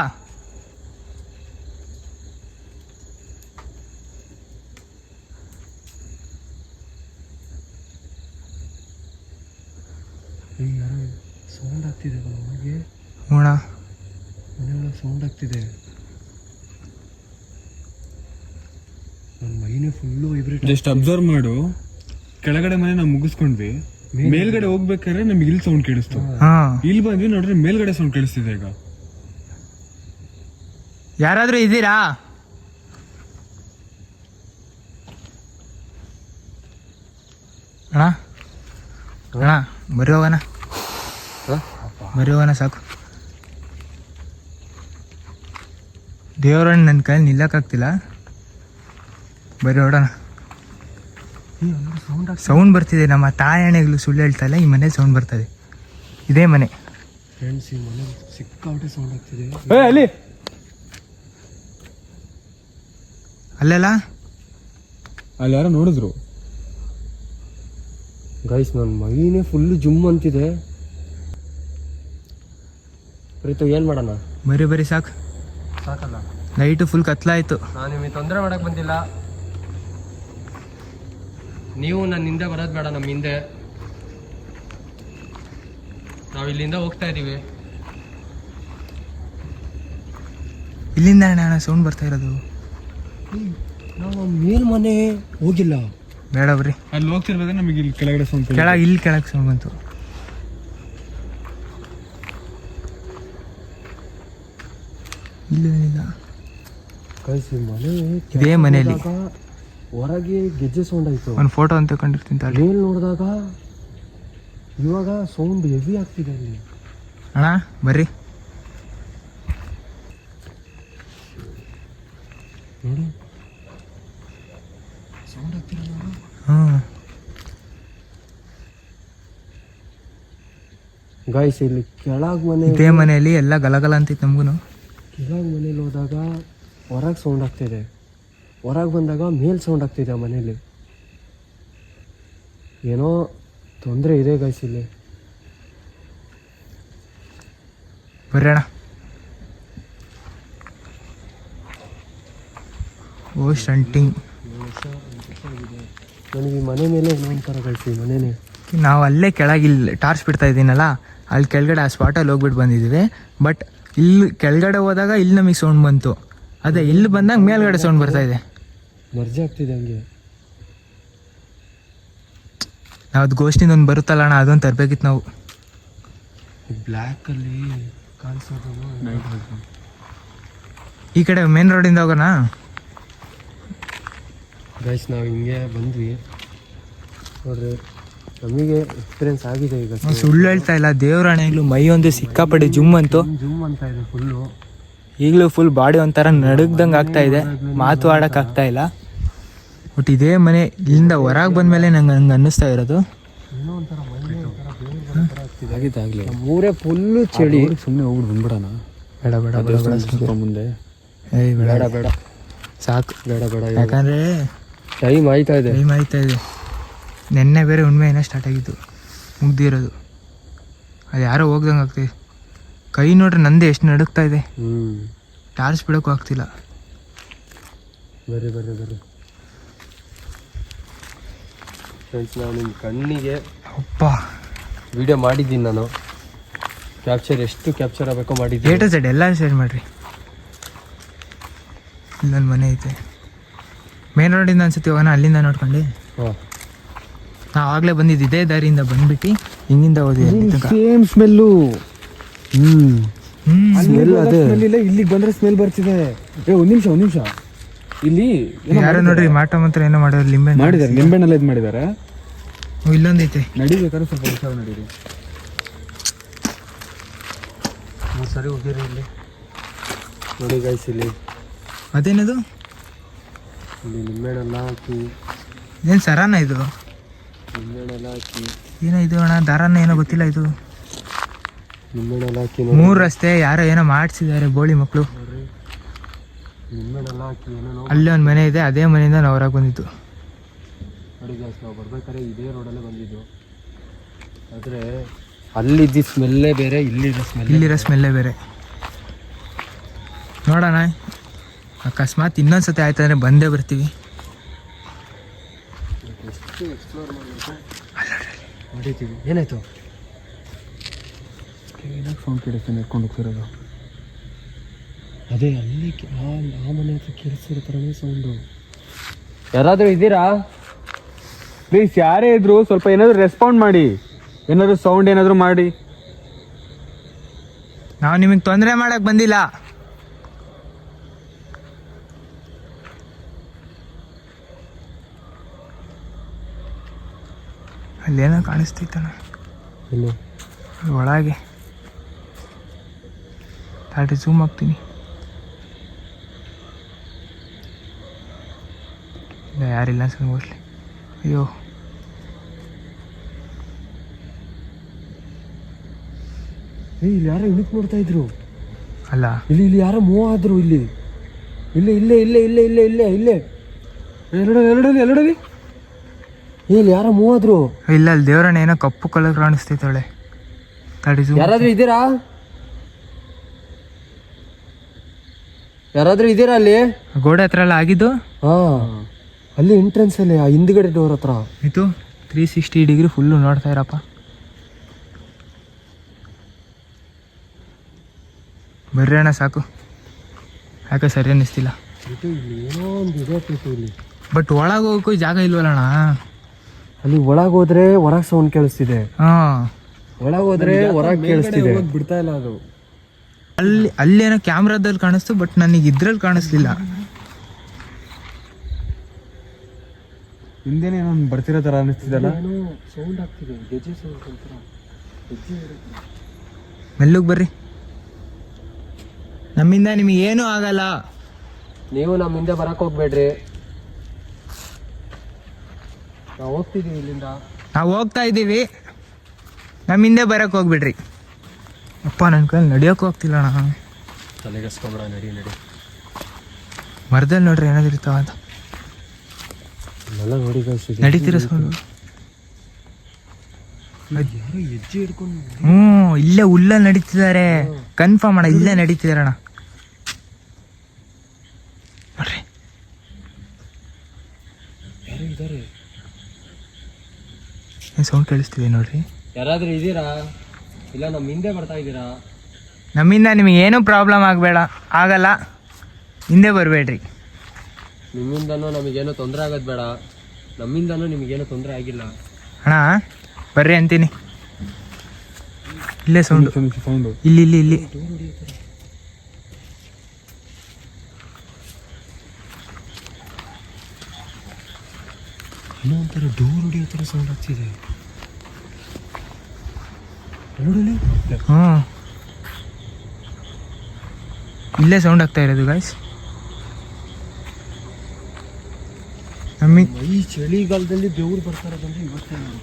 ಸೌಂಡ್ ಆಗ್ತಿದೆ ಒಳಗೆ. ಹೂಣ ಮನೆಯೊಳಗೆ ಸೌಂಡ್ ಆಗ್ತಿದೆ. ನನ್ನ ಮೈನೇ ಫುಲ್ಲು ವೈಬ್ರೇಟ್. ಜಸ್ಟ್ ಅಬ್ಸರ್ವ್ ಮಾಡು. ಕೆಳಗಡೆ ಮನೆ ನಾವು ಮುಗಿಸ್ಕೊಂಡ್ವಿ, ಮೇಲ್ಗಡೆ ಹೋಗ್ಬೇಕಾದ್ರೆ ನಮ್ಗೆ ಇಲ್ಲಿ ಸೌಂಡ್ ಕೇಳಿಸ್ತು. ಇಲ್ಲಿ ಬಂದ್ವಿ ನೋಡ್ರಿ ಮೇಲ್ಗಡೆ ಸೌಂಡ್ ಕೇಳಿಸ್ತಿದೆ. ಈಗ ಯಾರಾದ್ರೂ ಇದ್ದೀರಾ? ಅಣ್ಣ ಬರೀ ಹೋಗೋಣ ಸಾಕು. ದೇವರಣ್ಣ ನನ್ನ ಕೈಯಲ್ಲಿ ನಿಲ್ಲಕ್ಕಾಗ್ತಿಲ್ಲ. ಬರೀ ಹೊಡೋಣ. ಸೌಂಡ್ ಬರ್ತಿದೆ. ನಮ್ಮ ತಾಯಿ ಹಣೆಗಳು ಸುಳ್ಳು ಹೇಳ್ತಾ ಇಲ್ಲ. ಈ ಮನೆ ಸೌಂಡ್ ಬರ್ತದೆ. ಇದೇ ಮನೆ ಫ್ರೆಂಡ್ಸ್. ಈ ಮನೆ ಸಿಕ್ಕಾಪಟ್ಟೆ ಸೌಂಡ್ ಆಗ್ತಿದೆ. ಅಲ್ಲಿ ಅಲ್ಲೆಲ್ಲ ಅಲ್ಲಿ ಯಾರೋ ನೋಡಿದ್ರು. ಗೈಸ್ ನನ್ನ ಮೈನೇ ಫುಲ್ಲು ಜುಮ್ ಅಂತಿದೆ. ಪ್ರೀತು ಏನು ಮಾಡೋಣ? ಬರೀ ಸಾಕು. ಸಾಕಲ್ಲ? ಲೈಟು ಫುಲ್ ಕತ್ಲಾಯ್ತು. ನಾನು ನಿಮಗೆ ತೊಂದರೆ ಮಾಡಕ್ಕೆ ಬಂದಿಲ್ಲ. ನೀವು ನನ್ನ ಹಿಂದೆ ಬರೋದು ಬೇಡ. ನಮ್ಮ ಹಿಂದೆ ನಾವು ಇಲ್ಲಿಂದ ಹೋಗ್ತಾ ಇದ್ದೀವಿ. ಇಲ್ಲಿಂದ ಅಣ್ಣ ಸೌಂಡ್ ಬರ್ತಾ ಇರೋದು. ನಾವು ಮೇಲ್ಮನೆ ಹೋಗಿಲ್ಲ. ಬೇಡ ಬರ್ರಿ. ಅಲ್ಲಿ ಹೋಗ್ತಿರ್ಬೇಕಾದ್ರೆ ನಮಗೆ ಇಲ್ಲಿ ಕೆಳಗಡೆ ಸೌಂಡ್ ಕೆಳಗೆ ಸೌಂಡ್ ಬಂತು. ಇಲ್ಲ ಕಳಿಸಿ ಮನೆ ಇದೇ ಮನೆಯಲ್ಲಿ ಹೊರಗೆ ಗೆಜ್ಜೆ ಸೌಂಡ್ ಆಯ್ತು. ಒಂದು ಫೋಟೋ ಅಂತ ತಗೊಂಡಿರ್ತೀನಿ ತಾಳಿ. ಮೇಲ್ ನೋಡಿದಾಗ ಇವಾಗ ಸೌಂಡ್ ಹೆವಿ ಆಗ್ತಿದೆ ಅಲ್ಲಿ. ಅಣ್ಣ ಬರ್ರಿ. ನೋಡಿ ಸೌಂಡ್ ಆಗ್ತಿರಲ್ಲ. ಗಾಯ್ಸ್ ಇಲ್ಲಿ ಕೆಳಗ್ ಮನೆ, ಇದೇ ಮನೆಯಲ್ಲಿ ಎಲ್ಲ ಗಲಗಲ ಅಂತಿತ್ತು ನಮಗೂ. ಕೆಳಗ್ ಮನೇಲಿ ಹೋದಾಗ ಹೊರಗೆ ಸೌಂಡ್ ಆಗ್ತಿದೆ, ಹೊರಗೆ ಬಂದಾಗ ಮೇಲ್ ಸೌಂಡ್ ಆಗ್ತಿದೆ. ಆ ಮನೇಲಿ ಏನೋ ತೊಂದರೆ ಇದೆ ಗಾಯ್ಸ್ ಇಲ್ಲಿ. ಬರ್ರಿ ಅಣ್ಣ. ಓ ಸ್ಟಂಟಿಂಗ್. ನನಗೆ ಈ ಮನೆ ಮೇಲೆ ಏನೋ ಒಂಥರ ಗಾಯ್ಸ್ ಈ ಮನೇನೆ. ನಾವು ಅಲ್ಲೇ ಕೆಳಗೆ ಇಲ್ಲಿ ಟಾರ್ಚ್ ಬಿಡ್ತಾ ಇದ್ದೀನಲ್ಲ, ಅಲ್ಲಿ ಕೆಳಗಡೆ ಆ ಸ್ಪಾಟಲ್ಲಿ ಹೋಗ್ಬಿಟ್ಟು ಬಂದಿದ್ದೀವಿ. ಬಟ್ ಇಲ್ಲಿ ಕೆಳಗಡೆ ಹೋದಾಗ ಇಲ್ಲಿ ನಮಗೆ ಸೌಂಡ್ ಬಂತು. ಅದೇ ಇಲ್ಲಿ ಬಂದಾಗ ಮೇಲ್ಗಡೆ ಸೌಂಡ್ ಬರ್ತಾ ಇದೆ. ಮರ್ಜಿ ಆಗ್ತಿದೆ ಹಂಗೆ. ನಾವು ಅದು ಗೋಷ್ಠಿಂದ ಒಂದು ಬರುತ್ತಲ್ಲ ಅಣ್ಣ, ಅದೊಂದು ತರಬೇಕಿತ್ತು ನಾವು. ಬ್ಲ್ಯಾಕಲ್ಲಿ ಕಾಣಿಸೋದು. ಈ ಕಡೆ ಮೇನ್ ರೋಡಿಂದ ಹೋಗೋಣ. ಗೈಸ್ ನಾವು ಹಿಂಗೆ ಬಂದ್ವಿ ನೋಡ್ರಿ, ನಮಗೆ ಎಕ್ಸ್ಪೀರಿಯನ್ಸ್ ಆಗಿದೆ ಈಗ. ಸುಳ್ಳು ಹೇಳ್ತಾ ಇಲ್ಲ, ದೇವರಾಣೆಗಳು ಮೈ ಒಂದು ಸಿಕ್ಕಾಪಟ್ಟೆ ಜುಮ್ ಅಂತು. ಜೂಮ್ ಅಂತ ಇದೆ ಫುಲ್ಲು. ಈಗಲೂ ಫುಲ್ ಬಾಡಿ ಒಂಥರ ನಡುಗ್ದಂಗೆ ಆಗ್ತಾ ಇದೆ, ಮಾತು ಆಡೋಕೆ ಆಗ್ತಾ ಇಲ್ಲ. ಬಟ್ ಇದೇ ಮನೆ ಇಲ್ಲಿಂದ ಹೊರಗೆ ಬಂದಮೇಲೆ ನಂಗೆ ಹಂಗೆ ಅನ್ನಿಸ್ತಾ ಇರೋದು. ಏನೋ ಒಂಥರ ಮನೆ ಆಗಿದ್ದಾಗಲಿ ಊರೇ ಫುಲ್ಲು ಚಳಿ. ಸುಮ್ಮನೆ ಹೋಗ್ಬಿಟ್ಟು ಬಂದ್ಬಿಡೋಣ. ಬೇಡ ಬೇಡ ಬೇಡ ಬೇಡ ಸ್ವಲ್ಪ ಮುಂದೆ ಏಯ್ ಬೇಡ ಬೇಡ ಬೇಡ ಸಾಕು. ಬೇಡ ಬೇಡ ಯಾಕಂದರೆ ಟೈಮ್ ಆಯ್ತಾ ಇದೆ. ಟೈಮ್ ಆಯ್ತಾ ಇದೆ. ನೆನ್ನೆ ಬೇರೆ ಹುಣ್ಣಿಮೆ ಏನೋ ಸ್ಟಾರ್ಟ್ ಆಗಿತ್ತು, ಮುಗ್ದಿರೋದು. ಅದು ಯಾರೋ ಹೋಗ್ದಂಗೆ ಆಗ್ತಿದೆ. ಕೈ ನೋಡ್ರಿ ನಂದೇ ಎಷ್ಟು ನಡುಗ್ತಾ ಇದೆ. ಟಾರ್ಚ್ ಬಿಡೋಕ್ಕೂ ಆಗ್ತಿಲ್ಲ. ಬರ್ರಿ ಬರ್ರಿ ಬರ್ರಿ ಫ್ರೆಂಡ್ಸ್, ನಾವು ನಿಮ್ಮ ಕಣ್ಣಿಗೆ ಅಪ್ಪ ವಿಡಿಯೋ ಮಾಡಿದ್ದೀನಿ ನಾನು. ಎಷ್ಟು ಕ್ಯಾಪ್ಚರ್ ಆಗಬೇಕೋ A ಮಾಡಿದ್ದೀನಿ. to Z ಎಲ್ಲ ಶೇರ್ ಮಾಡಿರಿ. ಇಲ್ಲೊಂದು ಮನೆ ಐತೆ, ಮೇನ್ ರೋಡಿಂದ ಅನ್ಸುತ್ತೆ. ಹೋಗೋಣ ಅಲ್ಲಿಂದ ನೋಡ್ಕೊಂಡು. ಹಾಂ, ನಾವು ಆಗಲೇ ಬಂದಿದ್ದು ಇದೇ ದಾರಿಯಿಂದ ಬಂದ್ಬಿಟ್ಟು ಹಿಂಗಿಂದ ಹೋದ್ವಿ. Same smell. ಸ್ಮೆಲ್ ಅದೇ ಇಲ್ಲಿಗೆ ಬಂದ್ರೆ ಸ್ಮೆಲ್ ಬರ್ತಿದೆ. ಒಂದು ನಿಮಿಷ ಇಲ್ಲಿ ಯಾರೋ ನೋಡ್ರಿ ಮಾಟ ಮಾತ್ರ ಏನೋ ಮಾಡೋರು, ಲಿಂಬೆ ಮಾಡಿದ್ದಾರೆ, ನಿಂಬೆಣ್ಣೆಲ್ಲ ಇದು ಮಾಡಿದ್ದಾರೆ. ಇಲ್ಲೊಂದೈತೆ. ನಡಿಬೇಕಾದ್ರೆ ಸ್ವಲ್ಪ ಹುಷಾರು ನಡೀರಿ. ಸರಿ ಹೋಗಿರಿ ಇಲ್ಲಿ ನೋಡಿ ಗೈಸ್. ಇಲ್ಲಿ ಅದೇನದು? ಇಲ್ಲಿ ನಿಂಬೆಹಣ್ಣೆಲ್ಲ ಹಾಕಿ, ಏನು ಸರಾನ ಇದು? ನಿಂಬೆಹಣ್ಣೆಲ್ಲ ಹಾಕಿ, ಏನೋ ಇದು ಅಣ್ಣ, ದಾರನ ಏನೋ ಗೊತ್ತಿಲ್ಲ ಇದು. ನಿಂಬೆಹಣ್ಣೆಲ್ಲ ಹಾಕಿ 3 ರಸ್ತೆ ಯಾರೋ ಏನೋ ಮಾಡಿಸಿದ್ದಾರೆ ಬೋಳಿ ಮಕ್ಕಳು. ನಿಂಬೆಹಣ್ಣೆಲ್ಲ ಹಾಕಿ ಏನೇನೋ. ಅಲ್ಲೇ ಒಂದು ಮನೆ ಇದೆ, ಅದೇ ಮನೆಯಿಂದ ನಾವು ಹೊರಗೆ ಬಂದಿದ್ದು. ನೋಡಿ ಗೈಸ್, ನಾವು ಬರ್ಬೇಕಾದ್ರೆ ಇದೇ ರೋಡಲ್ಲೇ ಬಂದಿದ್ದು. ಆದರೆ ಅಲ್ಲಿದ್ದ ಸ್ಮೆಲ್ಲೇ ಬೇರೆ, ಇಲ್ಲಿರೋ ಸ್ಮೆಲ್ಲೇ ಬೇರೆ. ನೋಡೋಣ, ಅಕಸ್ಮಾತ್ ಇನ್ನೊಂದ್ಸತಿ ಆಯ್ತು ಅಂದರೆ ಬಂದೇ ಬರ್ತೀವಿ. ಎಷ್ಟು ಎಕ್ಸ್ಪ್ಲೋರ್ ಮಾಡಿದ್ದೀವಿ. ಏನಾಯ್ತು? ಸೌಂಡ್ ಕೇಳಿಸ್ತಾನೆ ಎತ್ಕೊಂಡು ಹೋಗ್ತಿರೋದು. ಅದೇ ಅಲ್ಲಿ ಆ ಮನೆ ಹತ್ರ ಕೇಳಿಸಿರೋ ಥರನೇ ಸೌಂಡು. ಯಾರಾದರೂ ಇದ್ದೀರಾ? ಪ್ಲೀಸ್, ಯಾರೇ ಇದ್ರು ಸ್ವಲ್ಪ ಏನಾದರೂ ರೆಸ್ಪಾಂಡ್ ಮಾಡಿ, ಏನಾದರೂ ಸೌಂಡ್ ಏನಾದರೂ ಮಾಡಿ. ನಾವು ನಿಮಗೆ ತೊಂದರೆ ಮಾಡಕ್ಕೆ ಬಂದಿಲ್ಲ. ಅಲ್ಲೇನೋ ಕಾಣಿಸ್ತೈತಣ್ಣ ಇಲ್ಲಿ ಒಳಗೆ. ತಾಟಿ ಝೂಮ್ ಹಾಕ್ತೀನಿ. ಇಲ್ಲ, ಯಾರಿಲ್ಲ ಅನ್ಸಂಗೆ ಮೋಸ್ಟ್ಲಿ. ಅಯ್ಯೋ, ಇಲ್ಲಿ ಯಾರೋ ಇಳಿಕ್ ನೋಡ್ತಾ ಇದ್ರು. ಅಲ್ಲ, ಇಲ್ಲಿ ಯಾರೋ ಮೂವ್ ಆದ್ರು. ಇಲ್ಲಿ ಇಲ್ಲೇ ಇಲ್ಲೇ ಇಲ್ಲೇ ಇಲ್ಲೇ ಇಲ್ಲೇ ಇಲ್ಲೇ ಇಲ್ಲೇ ಎರಡಲ್ಲಿ ಇಲ್ಲಿ ಯಾರೋ ಮೂವ್ ಆದ್ರು. ಇಲ್ಲ, ಅಲ್ಲಿ ದೇವರಣ್ಣ ಏನೋ ಕಪ್ಪು ಕಲರ್ ಕಾಣಿಸ್ತೈತಳೆ. ತಾಟಿ ಝೂಮ್. ಯಾರಾದ್ರೂ ಇದ್ದೀರಾ? ಯಾರಾದ್ರೂ ಇದ್ದೀರಾ ಅಲ್ಲಿ? ಗೋಡೆ ಹತ್ರ ಎಲ್ಲ ಆಗಿದ್ದು. ಹಾ, ಅಲ್ಲಿ ಎಂಟ್ರೆನ್ಸ್ ಅಲ್ಲಿ ಆ ಹಿಂದ್ಗಡೆ ಡೋರ್ ಹತ್ರ. ಇದು 360 ಡಿಗ್ರಿ ಫುಲ್ಲು ನೋಡ್ತಾ ಇರಪ್ಪ. ಬರ್ರಿ ಅಣ್ಣ, ಸಾಕು. ಯಾಕೆ ಸರಿ ಅನ್ನಿಸ್ತಿಲ್ಲ. ಇದು ಇಲ್ಲಿ ಏನೋ ಒಂದು ಇದೆ ಪ್ರೀತಿ ಇಲ್ಲಿ. ಬಟ್ ಒಳಗೆ ಹೋಗೋಕ್ಕೂ ಜಾಗ ಇಲ್ವಲ್ಲಣ್ಣ. ಅಲ್ಲಿ ಒಳಗೆ ಹೋದ್ರೆ ಹೊರಗೆ ಸೌಂಡ್ ಕೇಳಿಸ್ತಿದೆ, ಹಾಂ ಒಳಗೆ ಹೋದ್ರೆ ಹೊರಗೆ ಕೇಳಿಸ್ತಿದೆ. ಬಿಡ್ತಾ ಇಲ್ಲ ಅದು. ಅಲ್ಲೇನೋ ಕ್ಯಾಮ್ರಾದಲ್ಲಿ ಕಾಣಿಸ್ತು, ಬಟ್ ನನಗೆ ಇದ್ರಲ್ಲಿ ಕಾಣಿಸ್ಲಿಲ್ಲ. ಹಿಂದೆನೇ ಏನೋ ಬರ್ತಿರೋ ಥರ ಅನಿಸ್ತಿದಲ್ಲ. ಏನೋ ಸೌಂಡ್ ಆಗ್ತಿದೆ, ಗೆಜ್ಜೆ ಸೌಂಡ್ ಒಂಥರ. ಮೆಲ್ಲಗೆ ಬರ್ರಿ, ನಮ್ಮಿಂದ ನಿಮಗೆ ಏನೂ ಆಗಲ್ಲ. ನೀವು ನಮ್ಮ ಹಿಂದೆ ಬರಕ್ಕೆ ಹೋಗ್ಬೇಡ್ರಿ, ನಾವು ಹೋಗ್ತಿದ್ದೀವಿ ಇಲ್ಲಿಂದ. ನಾವು ಹೋಗ್ತಾ ಇದ್ದೀವಿ, ನಮ್ಮಿಂದೆ ಬರಕ್ಕೆ ಹೋಗ್ಬಿಡ್ರಿ. ಅಪ್ಪ ನನ್ನ ಕೈಲಿ ನಡಿಯೋಕೆ ಹೋಗ್ತಿಲ್ಲ ಅಣ್ಣ. ತಲೆಗೆಸ್ಕೊಂಬಿಡ, ನಡಿ ನಡಿ. ಮರದಲ್ಲಿ ನೋಡ್ರಿ ಏನಾದ್ರು ಇರ್ತಾವ ಅಂತ. ಎಲ್ಲ ನೋಡಿ ಕಳಿಸ್ತಿದೆ, ನಡೀತಿರೋ ಸೌಂಡು. ಯಾರೋ ಹೆಜ್ಜೆ ಹಿಡ್ಕೊಂಡು. ಇಲ್ಲೇ ಹುಲ್ಲಲ್ಲಿ ನಡೀತಿದ್ದಾರೆ, ಕನ್ಫರ್ಮ್ ಅಣ್ಣ, ಇಲ್ಲೇ ನಡೀತಿದಾರೆ ಅಣ್ಣ. ನೋಡ್ರಿ ಯಾರೋ ಇದ್ದಾರೆ, ಏನು ಸೌಂಡ್ ಕೇಳಿಸ್ತಿದೆ ನೋಡ್ರಿ. ಯಾರಾದ್ರೂ ಇದ್ದೀರಾ? ಇಲ್ಲ ನಮ್ಮ ಹಿಂದೆ ಬರ್ತಾ ಇದ್ದೀರಾ? ನಮ್ಮಿಂದ ನಿಮಗೆ ಏನೂ ಪ್ರಾಬ್ಲಮ್ ಆಗಲ್ಲ, ಹಿಂದೆ ಬರಬೇಡ್ರಿ. ನಿಮ್ಮಿಂದನೂ ನಮಗೇನೋ ತೊಂದರೆ ಆಗೋದು ಬೇಡ, ನಮ್ಮಿಂದನೂ ನಿಮಗೇನೋ ತೊಂದರೆ ಆಗಿಲ್ಲ. ಅಣ್ಣ ಬರ್ರಿ ಅಂತೀನಿ. ಇಲ್ಲೇ ಸೌಂಡು, ಸೌಂಡು ಇಲ್ಲಿ ಇಲ್ಲಿ ಇಲ್ಲಿ. ಏನೋ ಒಂಥರ ಡೋರ್ ಹೊಡಿಯೋ ಥರ ಸೌಂಡ್ ಆಗ್ತಿದೆ ನೋಡಿ. ಇಲ್ಲೇ ಸೌಂಡ್ ಆಗ್ತಾ ಇರೋದು ಗಾಯ್ಸ್. ಈ ಚಳಿಗಾಲದಲ್ಲಿ ಬೆವರು ಬರ್ತಾ ಇರೋದಂದ್ರೆ ಇವತ್ತೇ ನೋಡಿ.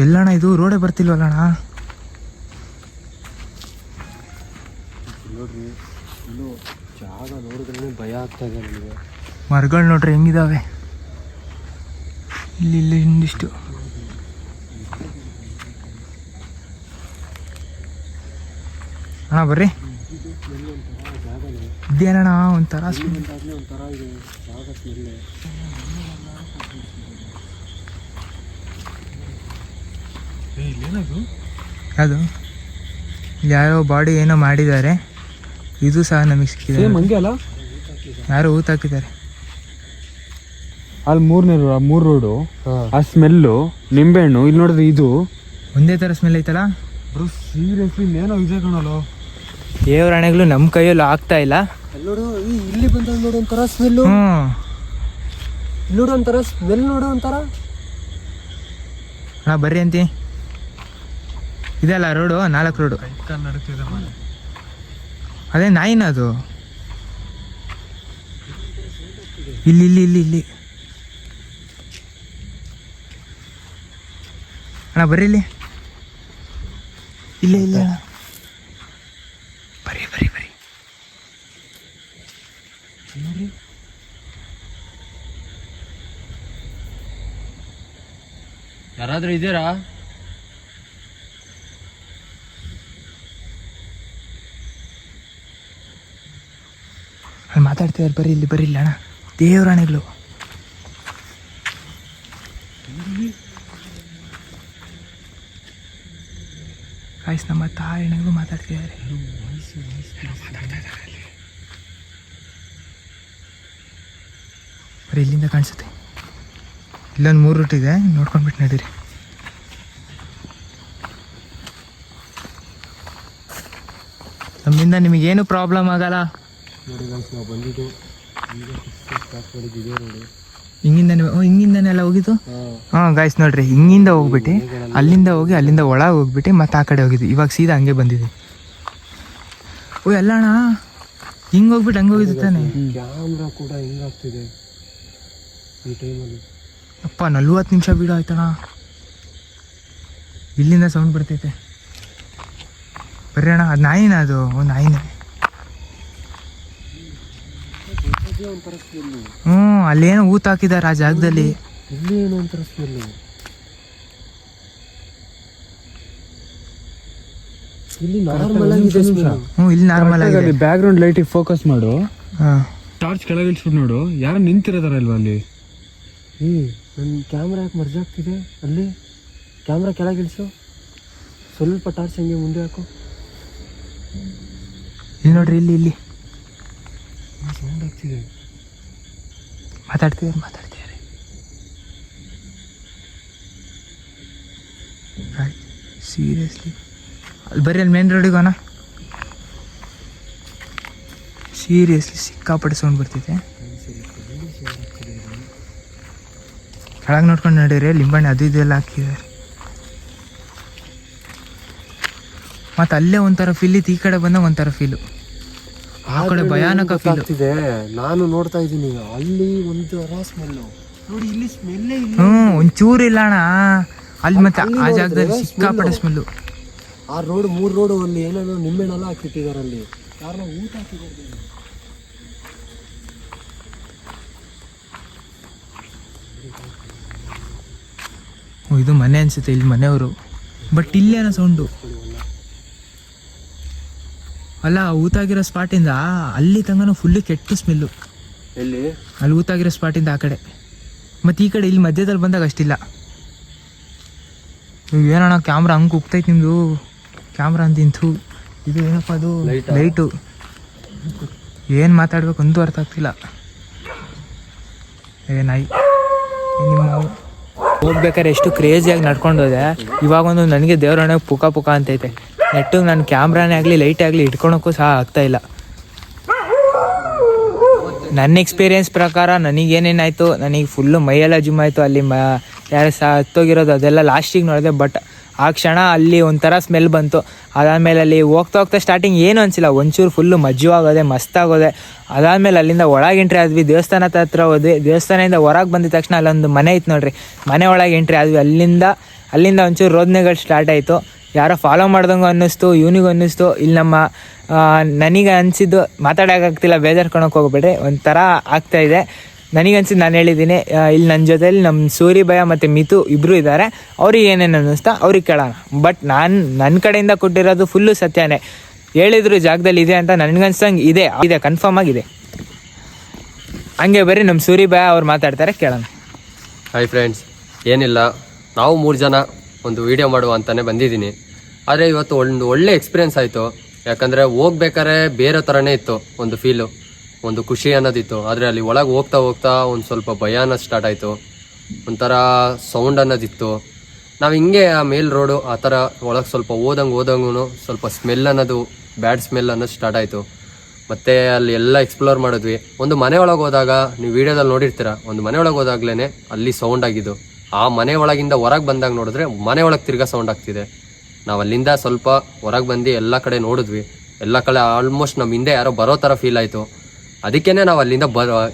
ಎಲ್ಲಣ್ಣ ಇದು ರೋಡೇ ಬರ್ತಿಲ್ವಲ್ಲಣ್ಣ. ನೋಡ್ರಿ, ಇನ್ನು ಜಾಗ ನೋಡಿದ್ರೆ ಭಯ ಆಗ್ತಾ ಇದೆ ನನಗೆ. ಮರಗಳು ನೋಡ್ರಿ ಹೆಂಗಿದಾವೆ, ಇಲ್ಲಿ ಇಲ್ಲಿ ಇನ್ನಿಷ್ಟು. ಅಣ್ಣ ಬರ್ರಿ, ಇದೇನಣ್ಣ ಒಂಥರ ಒಂಥರ ಇದೆ ಜಾಗ ಸ್ಮೆಲ್ಲೆ. ಇಲ್ಲೇನದು? ಅದು ಇಲ್ಲಿ ಯಾರೋ ಬಾಡಿ ಏನೋ ಮಾಡಿದ್ದಾರೆ, ಇದು ಸಹ ನಮಗೆ ಸಿಕ್ಕಿದೆ. ಹಂಗೆ ಅಲ್ಲ, ಯಾರೋ ಊತ ಹಾಕಿದ್ದಾರೆ. ಅಲ್ಲಿ ಮೂರು ರೋಡು, ಆ ಸ್ಮೆಲ್ಲು, ನಿಂಬೆಹಣ್ಣು. ಇಲ್ಲಿ ನೋಡಿದ್ರೆ ಇದು ಒಂದೇ ಥರ ಸ್ಮೆಲ್ ಐತಲ್ಲ. ಸೀರಿಯಸ್ಲಿ ಏನೋ ಇದೆ ಕಣಲ್ಲ. ದೇವ್ರ ಹಣೆಗಳು ನಮ್ಮ ಕೈಯಲ್ಲಿ ಆಗ್ತಾ ಇಲ್ಲ. ನೋಡು, ಇಲ್ಲಿ ಬಂದಾಗ ನೋಡು ಒಂಥರ ಸ್ಮೆಲ್ಲು. ನೋಡು ಒಂಥರ ಸ್ಮೆಲ್, ನೋಡು ಒಂಥರ. ಅಣ್ಣ ಬರ್ರಿ ಅಂತಿ. ಇದೆಲ್ಲ ರೋಡು, 4 ರೋಡು. ಅದೇ ನಾಯಿನ ಅದು. ಇಲ್ಲಿ ಇಲ್ಲಿ ಇಲ್ಲಿ ಇಲ್ಲಿ. ಅಣ್ಣ ಬರ್ರಿ ಇಲ್ಲಿ. ಇಲ್ಲ ಇಲ್ಲ ಅಣ್ಣ, ಬರ್ರಿ ಬರ್ರಿ ಬರ್ರಿ. ನೋಡ್ರಿ, ಯಾರಾದ್ರೂ ಇದ್ದೀರಾ? ಅಲ್ಲಿ ಮಾತಾಡ್ತಿದ್ದಾರೆ, ಬರ್ರಿ ಇಲ್ಲಿ ಬರ್ರಿ ಇಲ್ಲ ಅಣ್ಣ. ದೇವ್ರ ಹಣೆಗಳು. ಗಾಯ್ಸ್ ನಮ್ಮ ತಾಯಿ ಹಣೆಗಳು ಮಾತಾಡ್ತಿದ್ದಾರೆ. ಬರೀ ಇಲ್ಲಿಂದ ಕಾಣಿಸುತ್ತೆ. ಇಲ್ಲೊಂದು 3 ರೂಟ್ ಇದೆ, ನೋಡ್ಕೊಂಡ್ಬಿಟ್ಟು ನಡೀರಿ. ನಮ್ಮಿಂದ ನಿಮಗೇನು ಪ್ರಾಬ್ಲಮ್ ಆಗಲ್ಲ. ನೋಡಿ ಗೈಸ್, ನಾವು ಬಂದಿದ್ದು ಈಗ ಸ್ಟಾರ್ಟ್ ಮಾಡಿದ್ದು ನೋಡಿ. ಹಿಂಗಿಂದನೆಲ್ಲ ಹೋಗಿದ್ದು. ಹಾಂ ಗಾಯ್ಸ್ ನೋಡ್ರಿ, ಹಿಂಗಿಂದ ಹೋಗ್ಬಿಟ್ಟು ಅಲ್ಲಿಂದ ಹೋಗಿ ಅಲ್ಲಿಂದ ಒಳಗೆ ಹೋಗ್ಬಿಟ್ಟು ಮತ್ತೆ ಆ ಕಡೆ ಹೋಗಿದ್ದು. ಇವಾಗ ಸೀದಾ ಹಂಗೆ ಬಂದಿದೆ. ಓ ಎಲ್ಲ ಅಣ್ಣ, ಹಿಂಗೆ ಹೋಗ್ಬಿಟ್ಟು ಹಂಗೆ ಹೋಗಿದ್ದು ತಾನೆ. ಕ್ಯಾಮ್ರಾ ಕೂಡ ಹಿಂಗಾಗ್ತಿದೆ ಈ ಟೈಮಲ್ಲಿ. ಅಪ್ಪ 40 ನಿಮಿಷ ವೀಡಿಯೋ ಆಯ್ತಣ್ಣ. ಇಲ್ಲಿಂದ ಸೌಂಡ್ ಬರ್ತೈತೆ. ಬರ್ರಿ ಅಣ್ಣ, ಅದು ನಾಯಿನ, ಅದು ಒಂದು ನಾಯಿನೇ. ಒಂಥರ ಸ್ಮೆಲ್ಲು. ಅಲ್ಲೇನೋ ಊತ ಹಾಕಿದ್ದಾರೆ ಆ ಜಾಗದಲ್ಲಿ. ಇಲ್ಲಿ ಏನೋ ಒಂಥರ ಸ್ಮೆಲ್ಲು. ಇಲ್ಲಿ ನಾರ್ಮಲ್ ಆಗಿದೆ ಸ್ಮೆಲ್ಲು. ಇಲ್ಲಿ ನಾರ್ಮಲ್ ಆಗಿದೆ. ಬ್ಯಾಕ್ ಗ್ರೌಂಡ್ ಲೈಟಿಗೆ ಫೋಕಸ್ ಮಾಡು. ಹಾಂ, ಟಾರ್ಚ್ ಕೆಳಗೆ ಇಳಿಸ್ಬಿಟ್ಟು ನೋಡು, ಯಾರು ನಿಂತಿರೋದಾರ ಇಲ್ವಾ ಅಲ್ಲಿ. ನನ್ನ ಕ್ಯಾಮ್ರಾ ಯಾಕೆ ಮರ್ಜ್ ಆಗ್ತಿದೆ? ಅಲ್ಲಿ ಕ್ಯಾಮ್ರಾ ಕೆಳಗಿಳಿಸು, ಸ್ವಲ್ಪ ಟಾರ್ಚ್ ಹಂಗೆ ಮುಂದೆ ಹಾಕು. ಇಲ್ಲಿ ನೋಡ್ರಿ, ಇಲ್ಲಿ ಸೌಂಡ್ ಆಗ್ತಿದೆ. ಮಾತಾಡ್ತಿದ್ದಾರೆ. ಸೀರಿಯಸ್ಲಿ ಅಲ್ಲಿ ಬರ್ರಿ, ಅಲ್ಲಿ ಮೇನ್ ರೋಡಿಗೆ ಹೋಗೋಣ. ಸೀರಿಯಸ್ಲಿ ಸಿಕ್ಕಾಪಟ್ಟೆ ಸೌಂಡ್ ಬರ್ತಿದೆ. ಕೆಳಗೆ ನೋಡ್ಕೊಂಡು ನಡೀರಿ, ಲಿಂಬಣ್ಣೆ ಅದು ಇದೆಲ್ಲ ಹಾಕಿದ್ದಾರೆ. ಮತ್ತು ಅಲ್ಲೇ ಒಂಥರ ಫೀಲ್ ಇತ್ತು, ಈ ಕಡೆ ಬಂದಾಗ ಒಂಥರ ಫೀಲು, ಆ ಕಡೆ ಭಯಾನಕ ಫೀಲ್ ಆಗ್ತಿದೆ. ನಾನು ನೋಡ್ತಾ ಇದ್ದೀನಿ ಅಲ್ಲಿ ಒಂಥರ ಸ್ಮೆಲ್ಲು ನೋಡಿ, ಇಲ್ಲಿ ಸ್ಮೆಲ್ಲೇ ಇಲ್ಲ. ಒಂಚೂರು ಇಲ್ಲ ಅಣ್ಣ ಅಲ್ಲಿ. ಮತ್ತೆ ಆ ಜಾಗದಲ್ಲಿ ಸಿಕ್ಕಾಪಟ್ಟೆ ಸ್ಮೆಲ್ಲು. ಆ ರೋಡ್ 3 ರೋಡ್ ಅಲ್ಲಿ ಏನೇನೋ ನಿಂಬೆಹಣ್ಣೆಲ್ಲ ಹಾಕಿಟ್ಟಿದ್ದಾರೆ. ಅಲ್ಲಿ ಯಾರನ್ನ ಊಟ ಹಾಕಿದ್ದಾರೆ. ಇದು ಮನೆ ಅನ್ಸುತ್ತೆ, ಇಲ್ಲಿ ಮನೆಯವರು. ಬಟ್ ಇಲ್ಲೇನೋ ಸೌಂಡು ಅಲ್ಲ, ಊತಾಗಿರೋ ಸ್ಪಾಟಿಂದ ಅಲ್ಲಿ ತನಕ ಫುಲ್ಲು ಕೆಟ್ಟ ಸ್ಮೆಲ್ಲು. ಎಲ್ಲಿ ಅಲ್ಲಿ ಊತಾಗಿರೋ ಸ್ಪಾಟಿಂದ ಆ ಕಡೆ, ಮತ್ತು ಈ ಕಡೆ ಇಲ್ಲಿ ಮಧ್ಯದಲ್ಲಿ ಬಂದಾಗ ಅಷ್ಟಿಲ್ಲ. ಏನಣ್ಣ ಕ್ಯಾಮ್ರಾ ಹಂಗೆ ಹೋಗ್ತೈತೆ ನಿಮ್ಮದು, ಕ್ಯಾಮ್ರಾ ಅಂತಿಂತು. ಇದು ಏನಪ್ಪ ಅದು ಲೈಟು. ಏನು ಮಾತಾಡ್ಬೇಕು ಅಂತೂ ಅರ್ಥ ಆಗ್ತಿಲ್ಲ. ಏನಾಯಿ ನಿಮ್ಮ ಹೋಗ್ಬೇಕಾದ್ರೆ ಎಷ್ಟು ಕ್ರೇಜಿಯಾಗಿ ನಡ್ಕೊಂಡು ಹೋದೆ. ಇವಾಗೊಂದು ನನಗೆ ದೇವ್ರಣ್ಣಗೆ ಪುಕ ಅಂತೈತೆ. ನೆಟ್ಟಿಗೆ ನಾನು ಕ್ಯಾಮ್ರಾನೇ ಆಗಲಿ ಲೈಟ್ ಆಗಲಿ ಇಟ್ಕೊಳಕ್ಕೂ ಸಹ ಆಗ್ತಾಯಿಲ್ಲ. ನನ್ನ ಎಕ್ಸ್ಪೀರಿಯೆನ್ಸ್ ಪ್ರಕಾರ ನನಗೇನೇನಾಯಿತು, ನನಗೆ ಫುಲ್ಲು ಮೈಯೆಲ್ಲ ಜಿಮ್ ಆಯಿತು. ಅಲ್ಲಿ ಯಾರು ಸಹ ಹತ್ತೋಗಿರೋದು ಅದೆಲ್ಲ ಲಾಸ್ಟಿಗೆ ನೋಡಿದೆ. ಬಟ್ ಆ ಕ್ಷಣ ಅಲ್ಲಿ ಒಂಥರ ಸ್ಮೆಲ್ ಬಂತು. ಅದಾದಮೇಲೆ ಅಲ್ಲಿ ಹೋಗ್ತಾ ಸ್ಟಾರ್ಟಿಂಗ್ ಏನೂ ಅನಿಸಿಲ್ಲ, ಒಂಚೂರು ಫುಲ್ಲು ಮಜ್ಜುವಾಗೋದೆ, ಮಸ್ತಾಗೋದೆ. ಅದಾದಮೇಲೆ ಅಲ್ಲಿಂದ ಒಳಗೆ ಎಂಟ್ರಿ ಆದ್ವಿ, ದೇವಸ್ಥಾನದ ಹತ್ರ ಹೋದ್ವಿ. ದೇವಸ್ಥಾನದಿಂದ ಹೊರಗೆ ಬಂದಿದ ತಕ್ಷಣ ಅಲ್ಲೊಂದು ಮನೆ ಇತ್ತು ನೋಡ್ರಿ, ಮನೆ ಒಳಗೆ ಎಂಟ್ರಿ ಆದ್ವಿ. ಅಲ್ಲಿಂದ ಒಂಚೂರು ರೋದನೆಗಳು ಸ್ಟಾರ್ಟ್ ಆಯಿತು. ಯಾರೋ ಫಾಲೋ ಮಾಡ್ದಂಗೆ ಅನ್ನಿಸ್ತು, ಇವನಿಗೂ ಅನ್ನಿಸ್ತು. ಇಲ್ಲಿ ನನಗೆ ಅನಿಸಿದ್ದು ಮಾತಾಡೋಕ್ಕಾಗ್ತಿಲ್ಲ, ಬೇಜಾರ್ಕೊಳಕ್ಕೆ ಹೋಗ್ಬೇಡ್ರಿ, ಒಂಥರ ಆಗ್ತಾಯಿದೆ. ನನಗನ್ಸಿದ್ದು ನಾನು ಹೇಳಿದ್ದೀನಿ. ಇಲ್ಲಿ ನನ್ನ ಜೊತೆಲಿ ನಮ್ಮ ಸೂರಿ ಭಯ ಮತ್ತು ಮಿತು ಇಬ್ಬರು ಇದ್ದಾರೆ. ಅವ್ರಿಗೆ ಏನೇನು ಅನ್ನಿಸ್ತಾ ಅವ್ರಿಗೆ ಕೇಳೋಣ. ಬಟ್ ನನ್ನ ಕಡೆಯಿಂದ ಕೊಟ್ಟಿರೋದು ಫುಲ್ಲು ಸತ್ಯನೇ. ಹೇಳಿದ್ರು ಜಾಗದಲ್ಲಿ ಇದೆ ಅಂತ ನನಗನ್ಸಂಗೆ ಇದೆ ಕನ್ಫರ್ಮ್ ಆಗಿದೆ. ಹಂಗೆ ಬರ್ರಿ ನಮ್ಮ ಸೂರಿ ಭಯ ಅವ್ರು ಮಾತಾಡ್ತಾರೆ, ಕೇಳೋಣ. ಹಾಯ್ ಫ್ರೆಂಡ್ಸ್, ಏನಿಲ್ಲ, ನಾವು 3 ಜನ ಒಂದು ವಿಡಿಯೋ ಮಾಡುವ ಅಂತಲೇ ಬಂದಿದ್ದೀನಿ. ಆದರೆ ಇವತ್ತು ಒಂದು ಒಳ್ಳೆ ಎಕ್ಸ್ಪೀರಿಯೆನ್ಸ್ ಆಯಿತು. ಯಾಕಂದರೆ ಹೋಗ್ಬೇಕಾದ್ರೆ ಬೇರೆ ಥರನೇ ಇತ್ತು, ಒಂದು ಫೀಲು, ಒಂದು ಖುಷಿ ಅನ್ನೋದಿತ್ತು. ಆದರೆ ಅಲ್ಲಿ ಒಳಗೆ ಹೋಗ್ತಾ ಒಂದು ಸ್ವಲ್ಪ ಭಯ ಅನ್ನೋದು ಸ್ಟಾರ್ಟ್ ಆಯಿತು. ಒಂಥರ ಸೌಂಡ್ ಅನ್ನೋದಿತ್ತು. ನಾವು ಹಿಂಗೆ ಆ ಮೇಲ್ ರೋಡು ಆ ಥರ ಒಳಗೆ ಸ್ವಲ್ಪ ಹೋದಂಗೂ ಸ್ವಲ್ಪ ಸ್ಮೆಲ್ ಅನ್ನೋದು, ಬ್ಯಾಡ್ ಸ್ಮೆಲ್ ಅನ್ನೋದು ಸ್ಟಾರ್ಟ್ ಆಯಿತು. ಮತ್ತು ಅಲ್ಲಿ ಎಲ್ಲ ಎಕ್ಸ್ಪ್ಲೋರ್ ಮಾಡಿದ್ವಿ. ಒಂದು ಮನೆ ಒಳಗೆ ಹೋದಾಗ, ನೀವು ವಿಡಿಯೋದಲ್ಲಿ ನೋಡಿರ್ತೀರ, ಒಂದು ಮನೆ ಒಳಗೆ ಹೋದಾಗ್ಲೇ ಅಲ್ಲಿ ಸೌಂಡ್ ಆಗಿದ್ದು. ಆ ಮನೆ ಒಳಗಿಂದ ಹೊರಗೆ ಬಂದಾಗ ನೋಡಿದ್ರೆ ಮನೆ ಒಳಗೆ ತಿರ್ಗಾ ಸೌಂಡ್ ಆಗ್ತಿದೆ. ನಾವು ಅಲ್ಲಿಂದ ಸ್ವಲ್ಪ ಹೊರಗೆ ಬಂದು ಎಲ್ಲ ಕಡೆ ನೋಡಿದ್ವಿ. ಎಲ್ಲ ಕಡೆ ಆಲ್ಮೋಸ್ಟ್ ನಮ್ಮ ಹಿಂದೆ ಯಾರೋ ಬರೋ ಥರ ಫೀಲ್ ಆಯಿತು. ಅದಕ್ಕೇ ನಾವು ಅಲ್ಲಿಂದ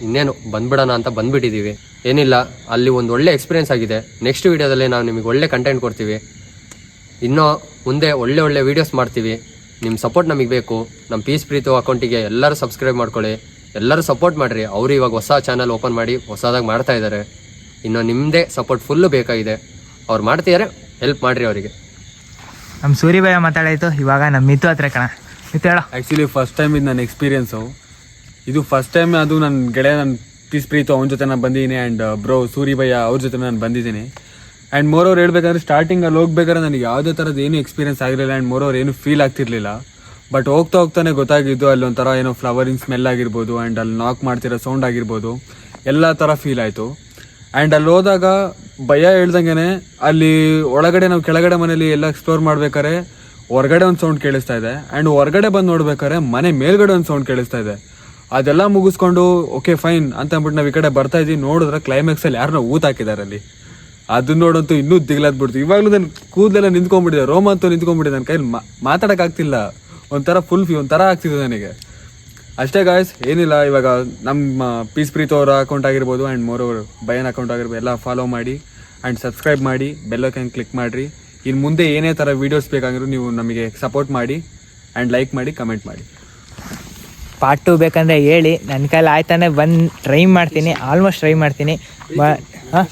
ಇನ್ನೇನು ಬಂದ್ಬಿಡೋಣ ಅಂತ ಬಂದ್ಬಿಟ್ಟಿದ್ದೀವಿ. ಏನಿಲ್ಲ, ಅಲ್ಲಿ ಒಂದು ಒಳ್ಳೆ ಎಕ್ಸ್ಪೀರಿಯೆನ್ಸ್ ಆಗಿದೆ. ನೆಕ್ಸ್ಟ್ ವೀಡಿಯೋದಲ್ಲಿ ನಾವು ನಿಮಗೆ ಒಳ್ಳೆ ಕಂಟೆಂಟ್ ಕೊಡ್ತೀವಿ. ಇನ್ನೂ ಮುಂದೆ ಒಳ್ಳೆ ವೀಡಿಯೋಸ್ ಮಾಡ್ತೀವಿ. ನಿಮ್ಮ ಸಪೋರ್ಟ್ ನಮಗೆ ಬೇಕು. ನಮ್ಮ ಪೀಸ್ ಪ್ರೀತು ಅಕೌಂಟಿಗೆ ಎಲ್ಲರೂ ಸಬ್ಸ್ಕ್ರೈಬ್ ಮಾಡ್ಕೊಳ್ಳಿ, ಎಲ್ಲರೂ ಸಪೋರ್ಟ್ ಮಾಡಿರಿ. ಅವರು ಇವಾಗ ಹೊಸ ಚಾನಲ್ ಓಪನ್ ಮಾಡಿ ಹೊಸದಾಗಿ ಮಾಡ್ತಾ ಇದ್ದಾರೆ. ಇನ್ನು ನಿಮ್ಮದೇ ಸಪೋರ್ಟ್ ಫುಲ್ಲು ಬೇಕಾಗಿದೆ. ಅವ್ರು ಮಾಡ್ತಿದ್ದಾರೆ, ಹೆಲ್ಪ್ ಮಾಡಿರಿ ಅವರಿಗೆ. ನಮ್ಮ ಸೂರಿ ಭಯ ಮಾತಾಡಾಯಿತು. ಇವಾಗ ನಮ್ಮ ಮಿತು ಹತ್ರ ಕಣ. ಮಿತು ಹೇಳೋ. ಆ್ಯಕ್ಚುಲಿ ಫಸ್ಟ್ ಟೈಮ್ ಇದು ನನ್ನ ಎಕ್ಸ್ಪೀರಿಯೆನ್ಸು. ಇದು ಫಸ್ಟ್ ಟೈಮ್ ಅದು ನನ್ನ ಗೆಳೆಯ, ನನ್ನ ಪೀಸ್ ಪ್ರೀತು ಅವನ ಜೊತೆ ನಾನು ಬಂದಿದ್ದೀನಿ. ಆ್ಯಂಡ್ ಬ್ರೋ ಸೂರಿ ಭಯ್ಯ ಅವ್ರ ಜೊತೆ ನಾನು ಬಂದಿದ್ದೀನಿ. ಆ್ಯಂಡ್ ಮೋರವ್ರು ಹೇಳ್ಬೇಕಾದ್ರೆ ಸ್ಟಾರ್ಟಿಂಗಲ್ಲಿ ಹೋಗ್ಬೇಕಾದ್ರೆ ನನಗೆ ಯಾವುದೇ ಥರದ್ದು ಏನೂ ಎಕ್ಸ್ಪೀರಿಯೆನ್ಸ್ ಆಗಿರಲಿಲ್ಲ. ಆ್ಯಂಡ್ ಮೋರವ್ರು ಏನೂ ಫೀಲ್ ಆಗ್ತಿರ್ಲಿಲ್ಲ. ಬಟ್ ಹೋಗ್ತಾನೆ ಗೊತ್ತಾಗಿದ್ದು ಅಲ್ಲಿ ಒಂಥರ ಏನೋ ಫ್ಲವರಿಂಗ್ ಸ್ಮೆಲ್ ಆಗಿರ್ಬೋದು, ಆ್ಯಂಡ್ ಅಲ್ಲಿ ನಾಕ್ ಮಾಡ್ತಿರೋ ಸೌಂಡ್ ಆಗಿರ್ಬೋದು, ಎಲ್ಲ ಥರ ಫೀಲ್ ಆಯಿತು. ಆ್ಯಂಡ್ ಅಲ್ಲಿ ಹೋದಾಗ ಭಯ ಹೇಳ್ದಂಗೆ ಅಲ್ಲಿ ಒಳಗಡೆ ನಾವು ಕೆಳಗಡೆ ಮನೇಲಿ ಎಲ್ಲ ಎಕ್ಸ್ಪ್ಲೋರ್ ಮಾಡ್ಬೇಕಾದ್ರೆ ಹೊರಗಡೆ ಒಂದು ಸೌಂಡ್ ಕೇಳಿಸ್ತಾ ಇದೆ. ಆ್ಯಂಡ್ ಹೊರಗಡೆ ಬಂದು ನೋಡ್ಬೇಕಾದ್ರೆ ಮನೆ ಮೇಲ್ಗಡೆ ಒಂದು ಸೌಂಡ್ ಕೇಳಿಸ್ತಾ ಇದೆ. ಅದೆಲ್ಲ ಮುಗಿಸ್ಕೊಂಡು ಓಕೆ ಫೈನ್ ಅಂತ ಅಂದ್ಬಿಟ್ಟು ನಾವು ಈ ಕಡೆ ಬರ್ತಾ ಇದ್ವಿ. ನೋಡಿದ್ರೆ ಕ್ಲೈಮ್ಯಾಕ್ಸಲ್ಲಿ ಯಾರನ್ನ ಊತ ಹಾಕಿದ್ದಾರೆ ಅಲ್ಲಿ. ಅದನ್ನ ನೋಡಂತೂ ಇನ್ನೂ ದಿಗ್ಲಾದ್ಬಿಡ್ತು. ಇವಾಗಲೂ ನನ್ನ ಕೂದಲೆಲ್ಲ ನಿಂತ್ಕೊಂಡ್ಬಿಟ್ಟಿದೆ, ರೋಮ ಅಂತೂ ನಿಂತ್ಕೊಂಡ್ಬಿಟ್ಟಿದೆ. ನನ್ನ ಕೈಲಿ ಮಾತಾಡೋಕ್ಕಾಗ್ತಿಲ್ಲ, ಒಂಥರ ಫುಲ್ ಒಂಥರ ಆಗ್ತಿದೆ ನನಗೆ. ಅಷ್ಟೇ ಗಾಯ್ಸ್, ಏನಿಲ್ಲ. ಇವಾಗ ನಮ್ಮ ಪೀಸ್ ಪ್ರೀತ್ ಅವರ ಅಕೌಂಟ್ ಆಗಿರ್ಬೋದು ಆ್ಯಂಡ್ ಮೋರವ್ರ ಬಯನ್ ಅಕೌಂಟ್ ಆಗಿರ್ಬೋದು ಎಲ್ಲ ಫಾಲೋ ಮಾಡಿ ಆ್ಯಂಡ್ ಸಬ್ಸ್ಕ್ರೈಬ್ ಮಾಡಿ, ಬೆಲ್ಲೈಕನ್ ಕ್ಲಿಕ್ ಮಾಡಿರಿ. ಇನ್ನು ಮುಂದೆ ಏನೇ ಥರ ವೀಡಿಯೋಸ್ ಬೇಕಾಗಿರೋ ನೀವು ನಮಗೆ ಸಪೋರ್ಟ್ ಮಾಡಿ ಆ್ಯಂಡ್ ಲೈಕ್ ಮಾಡಿ, ಕಮೆಂಟ್ ಮಾಡಿ. ಪಾರ್ಟ್ 2 ಬೇಕಂದರೆ ಹೇಳಿ, ನನ್ನ ಕೈಲಿ ಆಯ್ತಾನೆ ಬಂದು ಟ್ರೈ ಮಾಡ್ತೀನಿ, ಆಲ್ಮೋಸ್ಟ್ ಟ್ರೈ ಮಾಡ್ತೀನಿ. ಹಾಂ,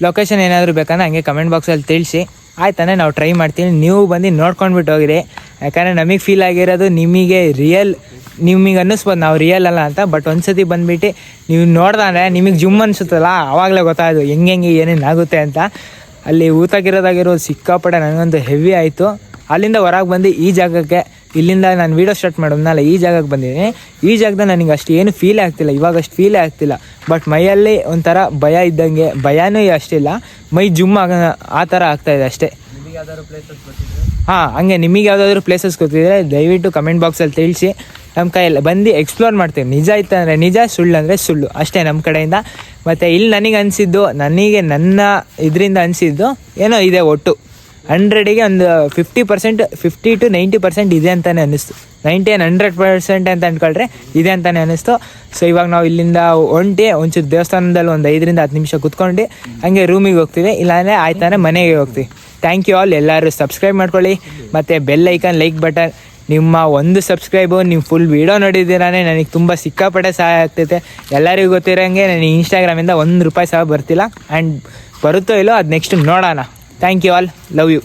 ಲೊಕೇಶನ್ ಏನಾದರೂ ಬೇಕಂದ್ರೆ ಹಂಗೆ ಕಮೆಂಟ್ ಬಾಕ್ಸಲ್ಲಿ ತಿಳಿಸಿ, ಆಯ್ತಾನೆ ನಾವು ಟ್ರೈ ಮಾಡ್ತೀನಿ. ನೀವು ಬಂದು ನೋಡ್ಕೊಂಡ್ಬಿಟ್ಟು ಹೋಗಿರಿ. ಯಾಕಂದರೆ ನಮಗೆ ಫೀಲ್ ಆಗಿರೋದು ನಿಮಗೆ ನಿಮಗೆ ಅನ್ನಿಸ್ಬೋದು ನಾವು ರಿಯಲ್ ಅಲ್ಲ ಅಂತ. ಬಟ್ ಒಂದ್ಸತಿ ಬಂದುಬಿಟ್ಟು ನೀವು ನೋಡ್ದಾನೆ ನಿಮಗೆ ಜುಮ್ ಅನಿಸುತ್ತಲ್ಲ, ಆವಾಗಲೇ ಗೊತ್ತಾಗೋದು ಹೆಂಗೆ ಏನೇನು ಆಗುತ್ತೆ ಅಂತ. ಅಲ್ಲಿ ಊತಾಗಿರೋದಾಗಿರೋದು ಸಿಕ್ಕಾಪಟ್ಟೆ ನನಗಂತೂ ಹೆವಿ ಆಯಿತು. ಅಲ್ಲಿಂದ ಹೊರಗೆ ಬಂದು ಈ ಜಾಗಕ್ಕೆ, ಇಲ್ಲಿಂದ ನಾನು ವೀಡಿಯೋ ಸ್ಟಾರ್ಟ್ ಮಾಡೋದ್ನಲ್ಲ ಈ ಜಾಗಕ್ಕೆ ಬಂದಿದ್ದೀನಿ. ಈ ಜಾಗದಾಗ ನನಗೆ ಅಷ್ಟು ಏನು ಫೀಲೇ ಆಗ್ತಿಲ್ಲ, ಇವಾಗ ಅಷ್ಟು ಫೀಲೇ ಆಗ್ತಿಲ್ಲ. ಬಟ್ ಮೈಯಲ್ಲಿ ಒಂಥರ ಭಯ ಇದ್ದಂಗೆ, ಭಯನೂ ಅಷ್ಟಿಲ್ಲ, ಮೈ ಜುಮ್ ಆ ಥರ ಆಗ್ತಾಯಿದೆ ಅಷ್ಟೇ. ಹಾಂ, ಹಂಗೆ ನಿಮಗೆ ಯಾವುದಾದ್ರೂ ಪ್ಲೇಸಸ್ ಗೊತ್ತಿದ್ರೆ ದಯವಿಟ್ಟು ಕಮೆಂಟ್ ಬಾಕ್ಸಲ್ಲಿ ತಿಳಿಸಿ. ನಮ್ಮ ಕೈಯಲ್ಲಿ ಬಂದು ಎಕ್ಸ್ಪ್ಲೋರ್ ಮಾಡ್ತೀವಿ. ನಿಜ ಇತ್ತಂದರೆ ನಿಜ, ಸುಳ್ಳು ಅಂದರೆ ಸುಳ್ಳು, ಅಷ್ಟೇ ನಮ್ಮ ಕಡೆಯಿಂದ. ಮತ್ತು ಇಲ್ಲಿ ನನಗೆ ನನ್ನ ಇದರಿಂದ ಅನಿಸಿದ್ದು ಏನೋ ಇದೆ, ಒಟ್ಟು 100ಗೆ ಒಂದು 50%, 50 to 90% ಇದೆ ಅಂತಲೇ ಅನ್ನಿಸ್ತು. 90-100% ಅಂತ ಅಂದ್ಕೊಳ್ರೆ ಇದೆ ಅಂತಲೇ ಅನ್ನಿಸ್ತು. ಸೊ ಇವಾಗ ನಾವು ಇಲ್ಲಿಂದ ಒಂಚೂರು ದೇವಸ್ಥಾನದಲ್ಲಿ ಒಂದು 5-10 ನಿಮಿಷ ಕುತ್ಕೊಂಡು ಹಂಗೆ ರೂಮಿಗೆ ಹೋಗ್ತೀವಿ, ಇಲ್ಲಾಂದರೆ ಆಯ್ತಾನೆ ಮನೆಗೆ ಹೋಗ್ತೀವಿ. Thank you all. ಎಲ್ಲರೂ ಸಬ್ಸ್ಕ್ರೈಬ್ ಮಾಡ್ಕೊಳ್ಳಿ, ಮತ್ತು ಬೆಲ್ ಐಕನ್, ಲೈಕ್ ಬಟನ್. ನಿಮ್ಮ ಒಂದು ಸಬ್ಸ್ಕ್ರೈಬು, ನೀವು ಫುಲ್ ವೀಡಿಯೋ ನೋಡಿದ್ದೀರಾನೆ ನನಗೆ ತುಂಬ ಸಿಕ್ಕಾಪಟ್ಟೆ ಸಹಾಯ ಆಗ್ತೈತೆ. ಎಲ್ಲರಿಗೂ ಗೊತ್ತಿರೋಂಗೆ ನನಗೆ ಇನ್ಸ್ಟಾಗ್ರಾಮಿಂದ ₹1 ಸಹ ಬರ್ತಿಲ್ಲ. ಆ್ಯಂಡ್ ಬರುತ್ತೋ ಇಲ್ಲೋ ಅದು ನೆಕ್ಸ್ಟ್ ನೋಡೋಣ. Thank you all, love you.